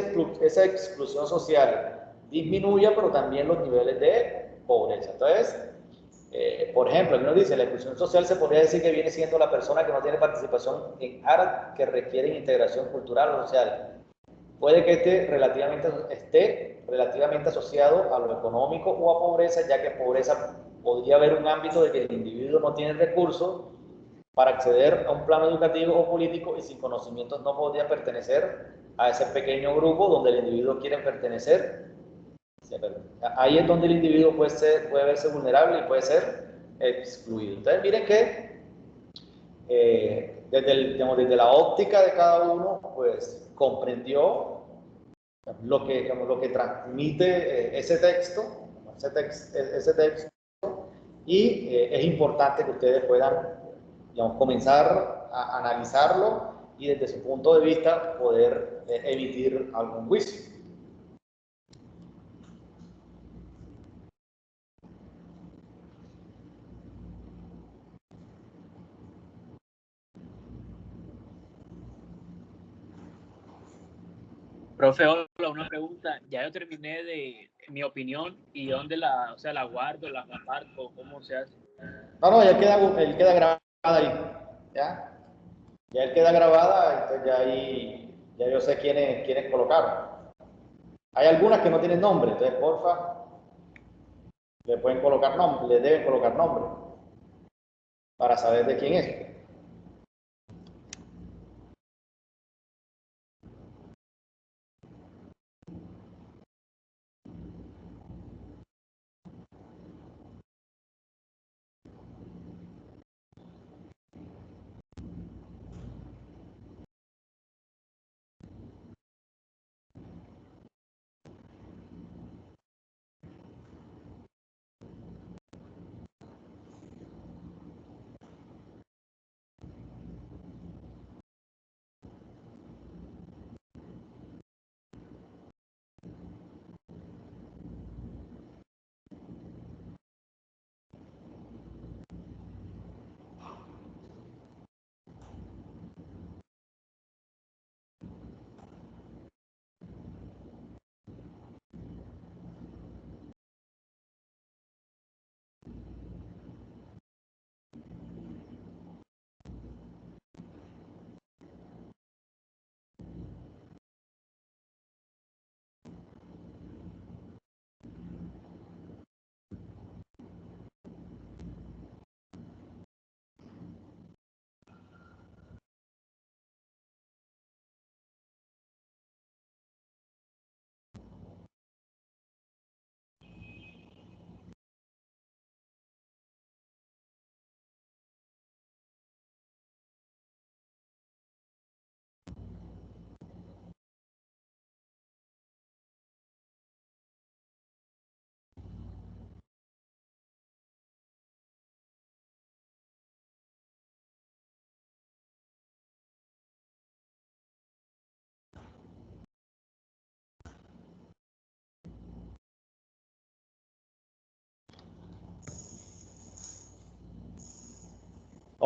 exclusión social disminuya, pero también los niveles de pobreza. Entonces, por ejemplo, aquí nos dice, la exclusión social se podría decir que viene siendo la persona que no tiene participación en áreas que requieren integración cultural o social. Puede que esté relativamente asociado a lo económico o a pobreza, ya que pobreza podría haber un ámbito de que el individuo no tiene recursos para acceder a un plano educativo o político y sin conocimientos no podría pertenecer a ese pequeño grupo donde el individuo quiere pertenecer. Ahí es donde el individuo puede verse vulnerable y puede ser excluido. Entonces miren que desde la óptica de cada uno, pues comprendió lo que transmite ese texto, y es importante que ustedes puedan, digamos, comenzar a analizarlo y desde su punto de vista poder emitir algún juicio. Profe, hola, una pregunta. Ya yo terminé de mi opinión y dónde o sea, la guardo, la comparto, cómo se hace. No, ya él queda grabada ahí, ¿ya? Ya él queda grabada, entonces ya ahí, ya yo sé quiénes colocaron. Hay algunas que no tienen nombre, entonces porfa, le pueden colocar nombre, le deben colocar nombre para saber de quién es.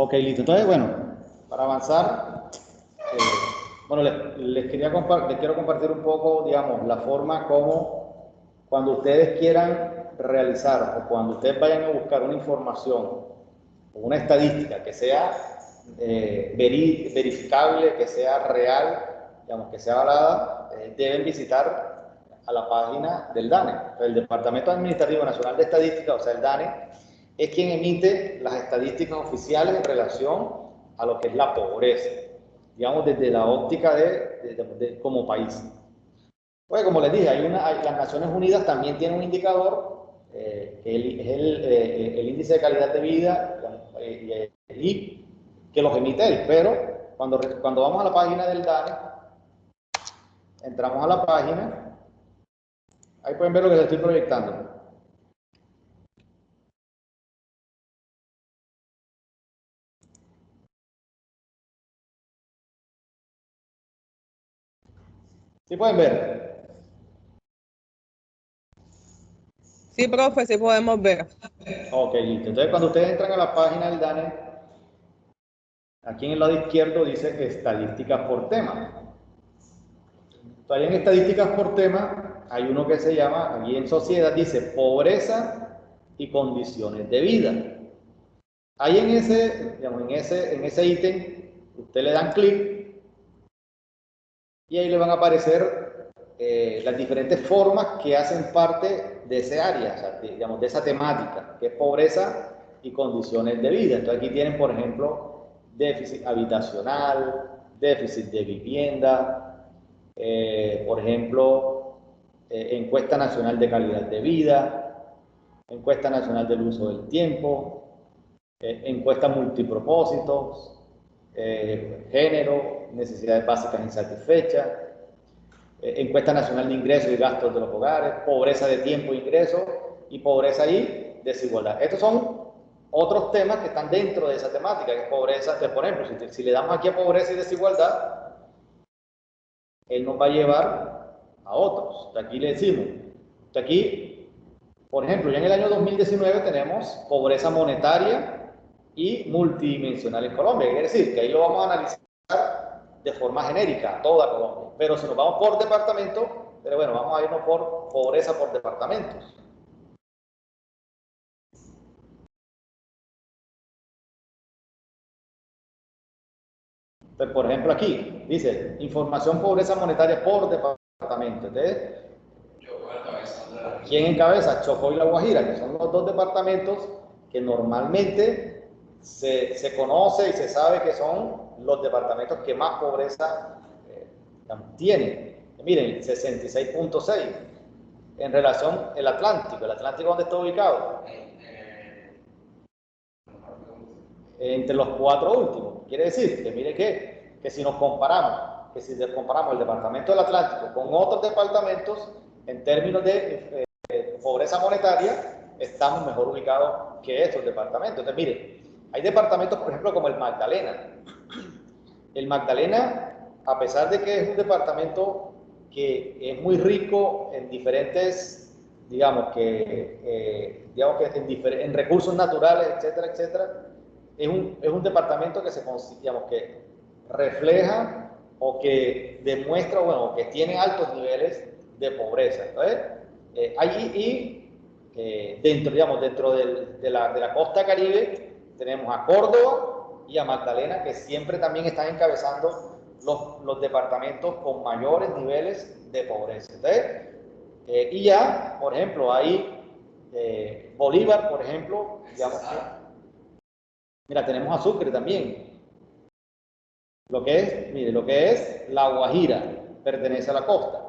Ok, listo. Entonces, bueno, para avanzar, Bueno, les quiero compartir un poco, digamos, la forma como cuando ustedes quieran realizar o cuando ustedes vayan a buscar una información o una estadística que sea verificable, que sea real, digamos, que sea avalada, deben visitar a la página del DANE. El Departamento Administrativo Nacional de Estadística, o sea, el DANE, es quien emite las estadísticas oficiales en relación a lo que es la pobreza, digamos, desde la óptica como país. Pues, como les dije, las Naciones Unidas también tienen un indicador, que es el índice de calidad de vida, y que los emite él, pero cuando vamos a la página del DANE, entramos a la página, ahí pueden ver lo que les estoy proyectando. ¿Sí pueden ver? Sí, profe, sí podemos ver. Ok, listo. Entonces, cuando ustedes entran a la página del DANE, aquí en el lado izquierdo dice estadísticas por tema. Ahí en estadísticas por tema hay uno que se llama, aquí en sociedad dice pobreza y condiciones de vida. Ahí en ese ítem, usted le dan clic y ahí le van a aparecer las diferentes formas que hacen parte de ese área, o sea, digamos, de esa temática, que es pobreza y condiciones de vida. Entonces aquí tienen, por ejemplo, déficit habitacional, déficit de vivienda, por ejemplo, encuesta nacional de calidad de vida, encuesta nacional del uso del tiempo, encuesta multipropósitos, género, necesidades básicas insatisfechas, encuesta nacional de ingresos y gastos de los hogares, pobreza de tiempo e ingresos y pobreza y desigualdad. Estos son otros temas que están dentro de esa temática, que es pobreza, que por ejemplo, si le damos aquí a pobreza y desigualdad, él nos va a llevar a otros. Aquí le decimos, aquí, por ejemplo, ya en el año 2019 tenemos pobreza monetaria y multidimensional en Colombia. Quiere decir que ahí lo vamos a analizar de forma genérica, toda Colombia. Pero si nos vamos por departamento, pero bueno, vamos a irnos por pobreza por departamentos. Entonces, por ejemplo, aquí dice información pobreza monetaria por departamento. Entonces, ¿quién encabeza? Chocó y La Guajira, que son los dos departamentos que normalmente se conoce y se sabe que son los departamentos que más pobreza tienen. Miren, 66.6 en relación al Atlántico. ¿El Atlántico dónde está ubicado? Entre los 4 últimos. Quiere decir que, mire que si nos comparamos, el departamento del Atlántico con otros departamentos, en términos de pobreza monetaria, estamos mejor ubicados que estos departamentos. Entonces, mire, hay departamentos, por ejemplo, como el Magdalena. El Magdalena, a pesar de que es un departamento que es muy rico en diferentes, digamos que en recursos naturales, etcétera, etcétera, es un departamento que que refleja o que demuestra, bueno, que tiene altos niveles de pobreza. Entonces, dentro de la costa caribe tenemos a Córdoba y a Magdalena, que siempre también están encabezando los departamentos con mayores niveles de pobreza. Entonces, y ya, por ejemplo, hay Bolívar, por ejemplo, digamos que, mira, tenemos a Sucre también. Lo que es La Guajira, pertenece a la costa.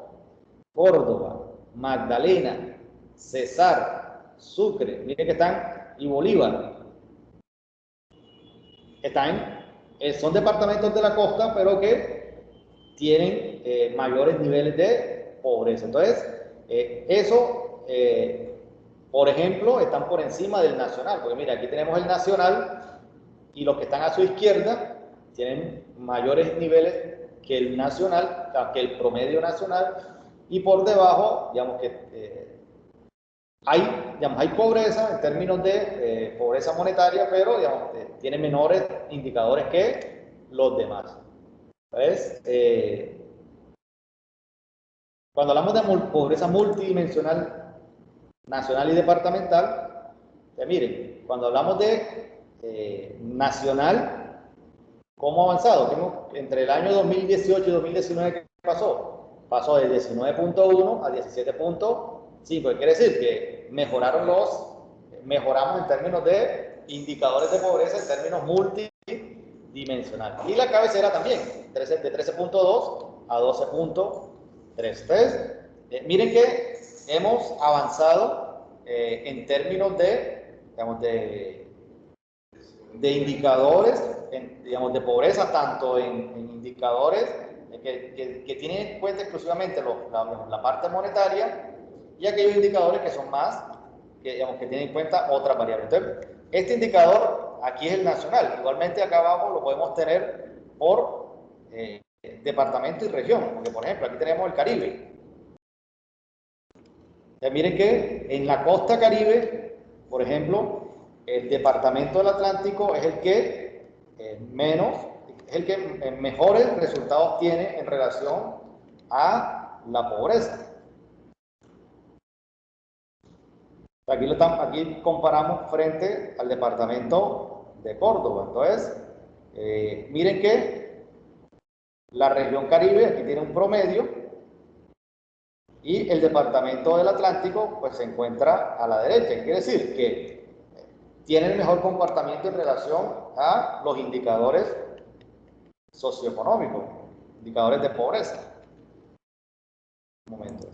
Córdoba, Magdalena, Cesar, Sucre, miren que están, y Bolívar. Son departamentos de la costa, pero que tienen mayores niveles de pobreza. Entonces, por ejemplo, están por encima del nacional, porque mira, aquí tenemos el nacional y los que están a su izquierda tienen mayores niveles que el nacional, que el promedio nacional, y por debajo, digamos que hay pobreza en términos de pobreza monetaria, pero digamos, tiene menores indicadores que los demás. Entonces, cuando hablamos de pobreza multidimensional, nacional y departamental, miren, cuando hablamos de nacional, ¿cómo ha avanzado? Entre el año 2018 y 2019, ¿qué pasó? Pasó de 19.1 a 17.5. Quiere decir que mejoramos en términos de indicadores de pobreza, en términos multidimensionales. Y la cabecera también, de 13.2 a 12.3. Entonces, miren que hemos avanzado en términos de, digamos, de indicadores, digamos, de pobreza, tanto en indicadores que tienen en cuenta exclusivamente la parte monetaria, y aquellos indicadores que son más, digamos, que tienen en cuenta otras variables. Entonces, este indicador aquí es el nacional. Igualmente acá abajo lo podemos tener por departamento y región, porque por ejemplo aquí tenemos el Caribe. Ya miren que en la costa Caribe, por ejemplo, el departamento del Atlántico es el que mejores resultados tiene en relación a la pobreza. Aquí comparamos frente al departamento de Córdoba. Entonces, miren que la región Caribe aquí tiene un promedio y el departamento del Atlántico pues se encuentra a la derecha. Quiere decir que tiene el mejor comportamiento en relación a los indicadores socioeconómicos, indicadores de pobreza. Un momento.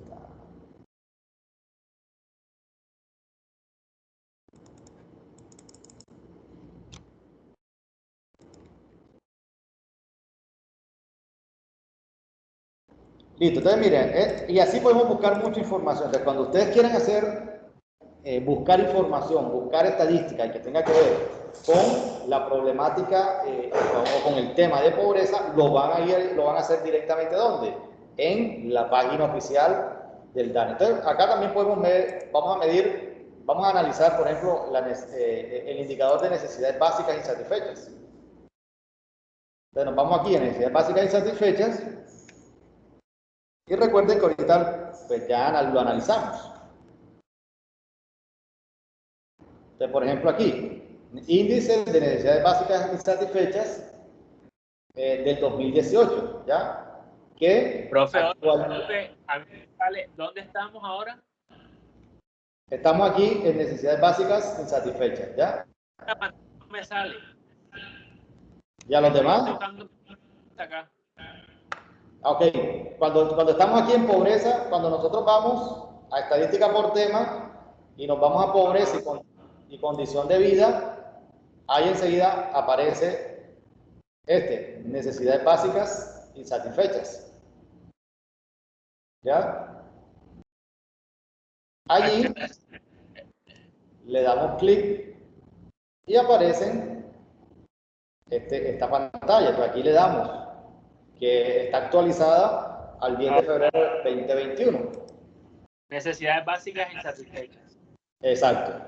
Listo, entonces miren, y así podemos buscar mucha información. Entonces, cuando ustedes quieran buscar información, buscar estadística y que tenga que ver con la problemática o con el tema de pobreza, lo van a hacer directamente ¿dónde? En la página oficial del DANE. Entonces, acá también vamos a analizar, por ejemplo, el indicador de necesidades básicas insatisfechas. Entonces, nos vamos aquí a necesidades básicas insatisfechas. Y recuerden que ahorita pues ya lo analizamos. Entonces, por ejemplo, aquí, índice de necesidades básicas insatisfechas del 2018, ¿ya? Profe, a mí me sale, ¿dónde estamos ahora? Estamos aquí en necesidades básicas insatisfechas, ¿ya? No me sale. ¿Y a los demás? Acá. Ok, cuando estamos aquí en pobreza, cuando nosotros vamos a estadística por tema y nos vamos a pobreza y condición de vida, ahí enseguida aparece necesidades básicas insatisfechas. ¿Ya? Allí le damos clic y aparecen esta pantalla. Entonces aquí le damos que está actualizada al 10 de febrero de 2021. Necesidades básicas insatisfechas. Exacto.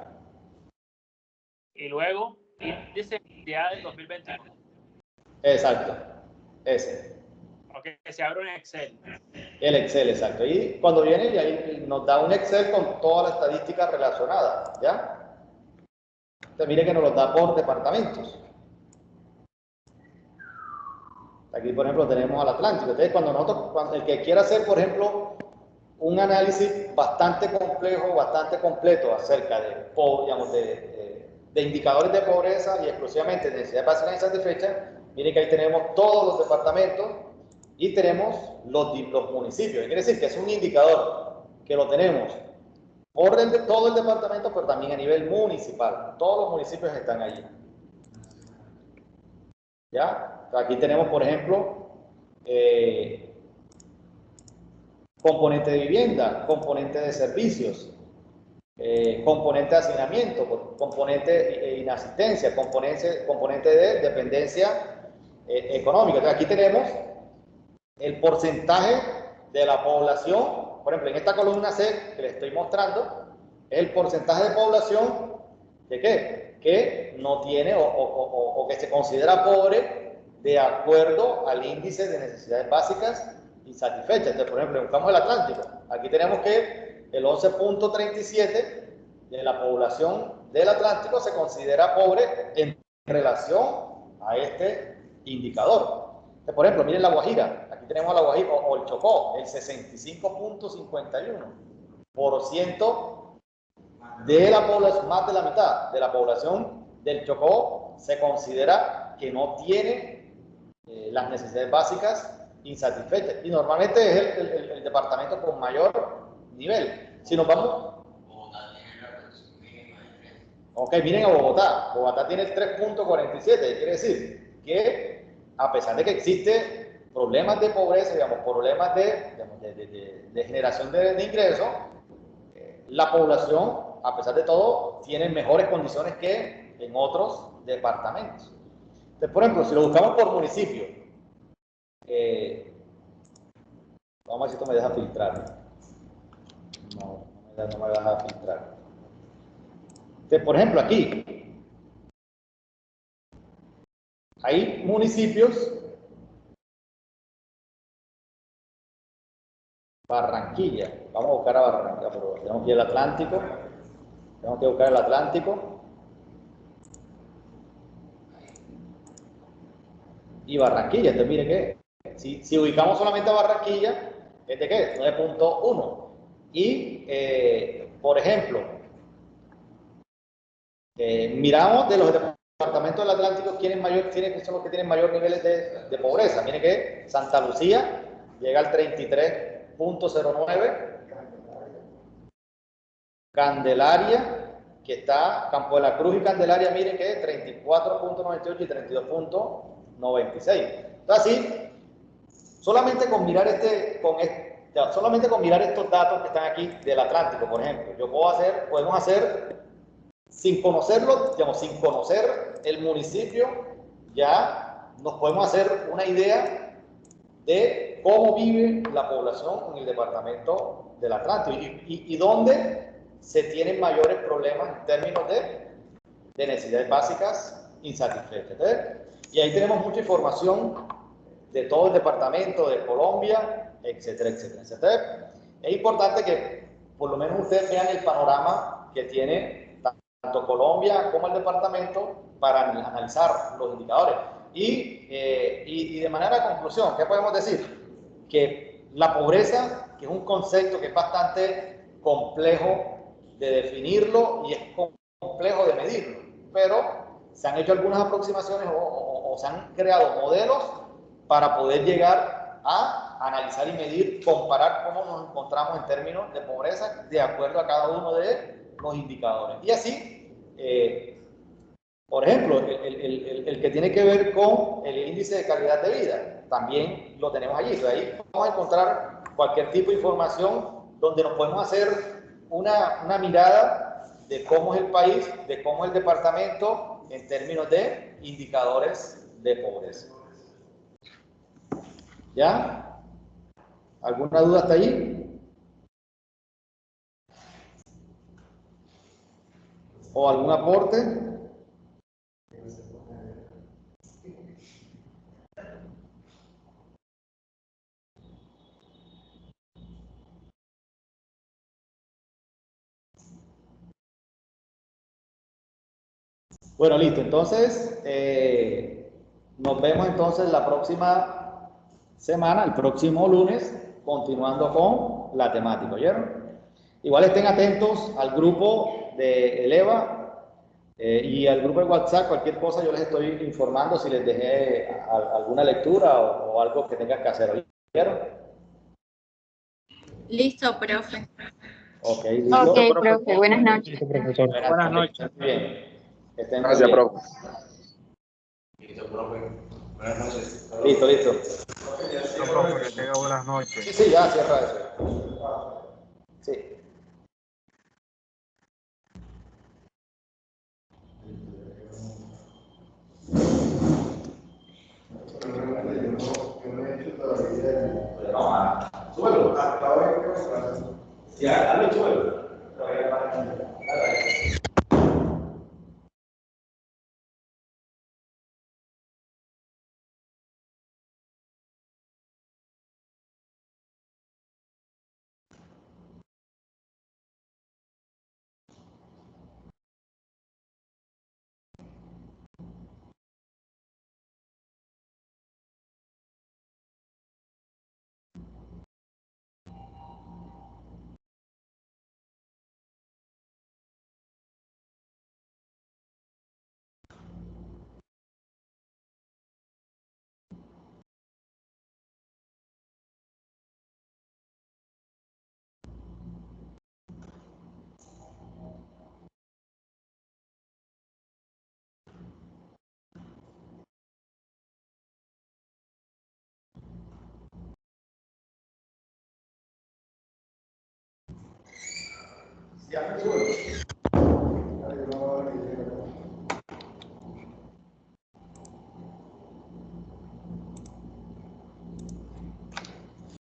Y luego, índice de necesidades 2021. Exacto. Ese. Ok, se abre un Excel. El Excel, exacto. Y cuando viene, y ahí nos da un Excel con todas las estadísticas relacionadas, ¿ya? Entonces, mire que nos los da por departamentos. Aquí, por ejemplo, tenemos al Atlántico. Entonces, cuando el que quiera hacer, por ejemplo, un análisis bastante complejo, bastante completo acerca de indicadores de pobreza y exclusivamente de necesidades básicas insatisfechas, miren que ahí tenemos todos los departamentos y tenemos los municipios. Quiere decir que es un indicador que lo tenemos por todo el departamento, pero también a nivel municipal. Todos los municipios están allí. ¿Ya? Aquí tenemos, por ejemplo, componente de vivienda, componente de servicios, componente de hacinamiento, componente de inasistencia, componente de dependencia económica. Entonces, aquí tenemos el porcentaje de la población. Por ejemplo, en esta columna C que les estoy mostrando, es el porcentaje de población de ¿qué? Que no tiene o que se considera pobre de acuerdo al índice de necesidades básicas insatisfechas. Entonces, por ejemplo, buscamos el Atlántico. Aquí tenemos que el 11.37 de la población del Atlántico se considera pobre en relación a este indicador. Entonces, por ejemplo, miren la Guajira. Aquí tenemos a la Guajira o el Chocó, el 65.51% de la población, más de la mitad de la población del Chocó se considera que no tiene las necesidades básicas insatisfechas. Y normalmente es el departamento con mayor nivel. Si nos vamos... Ok, miren a Bogotá. Bogotá tiene el 3.47. Quiere decir que a pesar de que existe problemas de pobreza, digamos, problemas de generación de ingresos, la población, a pesar de todo, tiene mejores condiciones que en otros departamentos. Entonces, por ejemplo, si lo buscamos por municipio, vamos a ver si esto me deja filtrar. No me deja filtrar. Entonces, por ejemplo, aquí hay municipios. Barranquilla. Vamos a buscar a Barranquilla, pero tenemos que ir al Atlántico. Tenemos que buscar el Atlántico. Y Barranquilla. Entonces, mire que si ubicamos solamente a Barranquilla, ¿es de qué? 9.1. Y, por ejemplo, miramos de los departamentos del Atlántico quiénes son los que tienen mayor niveles de pobreza. Mire que Santa Lucía llega al 33.09. Candelaria, que está Campo de la Cruz y Candelaria, miren que 34.98 y 32.96. Entonces, así, solamente con mirar estos datos que están aquí del Atlántico, por ejemplo, podemos hacer, sin conocerlo, digamos, sin conocer el municipio, ya nos podemos hacer una idea de cómo vive la población en el departamento del Atlántico y dónde se tienen mayores problemas en términos de necesidades básicas insatisfechas. Y ahí tenemos mucha información de todo el departamento, de Colombia, etcétera, etcétera, etcétera. Es importante que por lo menos ustedes vean el panorama que tiene tanto Colombia como el departamento para analizar los indicadores. Y de manera de conclusión, ¿qué podemos decir? Que la pobreza, que es un concepto que es bastante complejo de definirlo y es complejo de medirlo, pero se han hecho algunas aproximaciones o se han creado modelos para poder llegar a analizar y medir, comparar cómo nos encontramos en términos de pobreza de acuerdo a cada uno de los indicadores. Y así, por ejemplo, el que tiene que ver con el índice de calidad de vida, también lo tenemos allí. Entonces, ahí vamos a encontrar cualquier tipo de información donde nos podemos hacer una mirada de cómo es el país, de cómo es el departamento en términos de indicadores de pobreza. ¿Ya? ¿Alguna duda hasta ahí? ¿O algún aporte? Bueno, listo. Entonces, nos vemos entonces la próxima semana, el próximo lunes, continuando con la temática, ¿oyeron? Igual estén atentos al grupo de Eleva y al grupo de WhatsApp, cualquier cosa yo les estoy informando si les dejé alguna lectura o algo que tengan que hacer, ¿oyeron? Listo, profe. Ok, listo. Ok, profe, buenas noches. Buenas noches. Bien. Gracias, profe. Listo, profe. Buenas noches. Listo. Listo, profe, que tenga buenas noches. Sí, ya cierra eso. Sí. No, súbelo. Ya, dale, súbelo. Ya me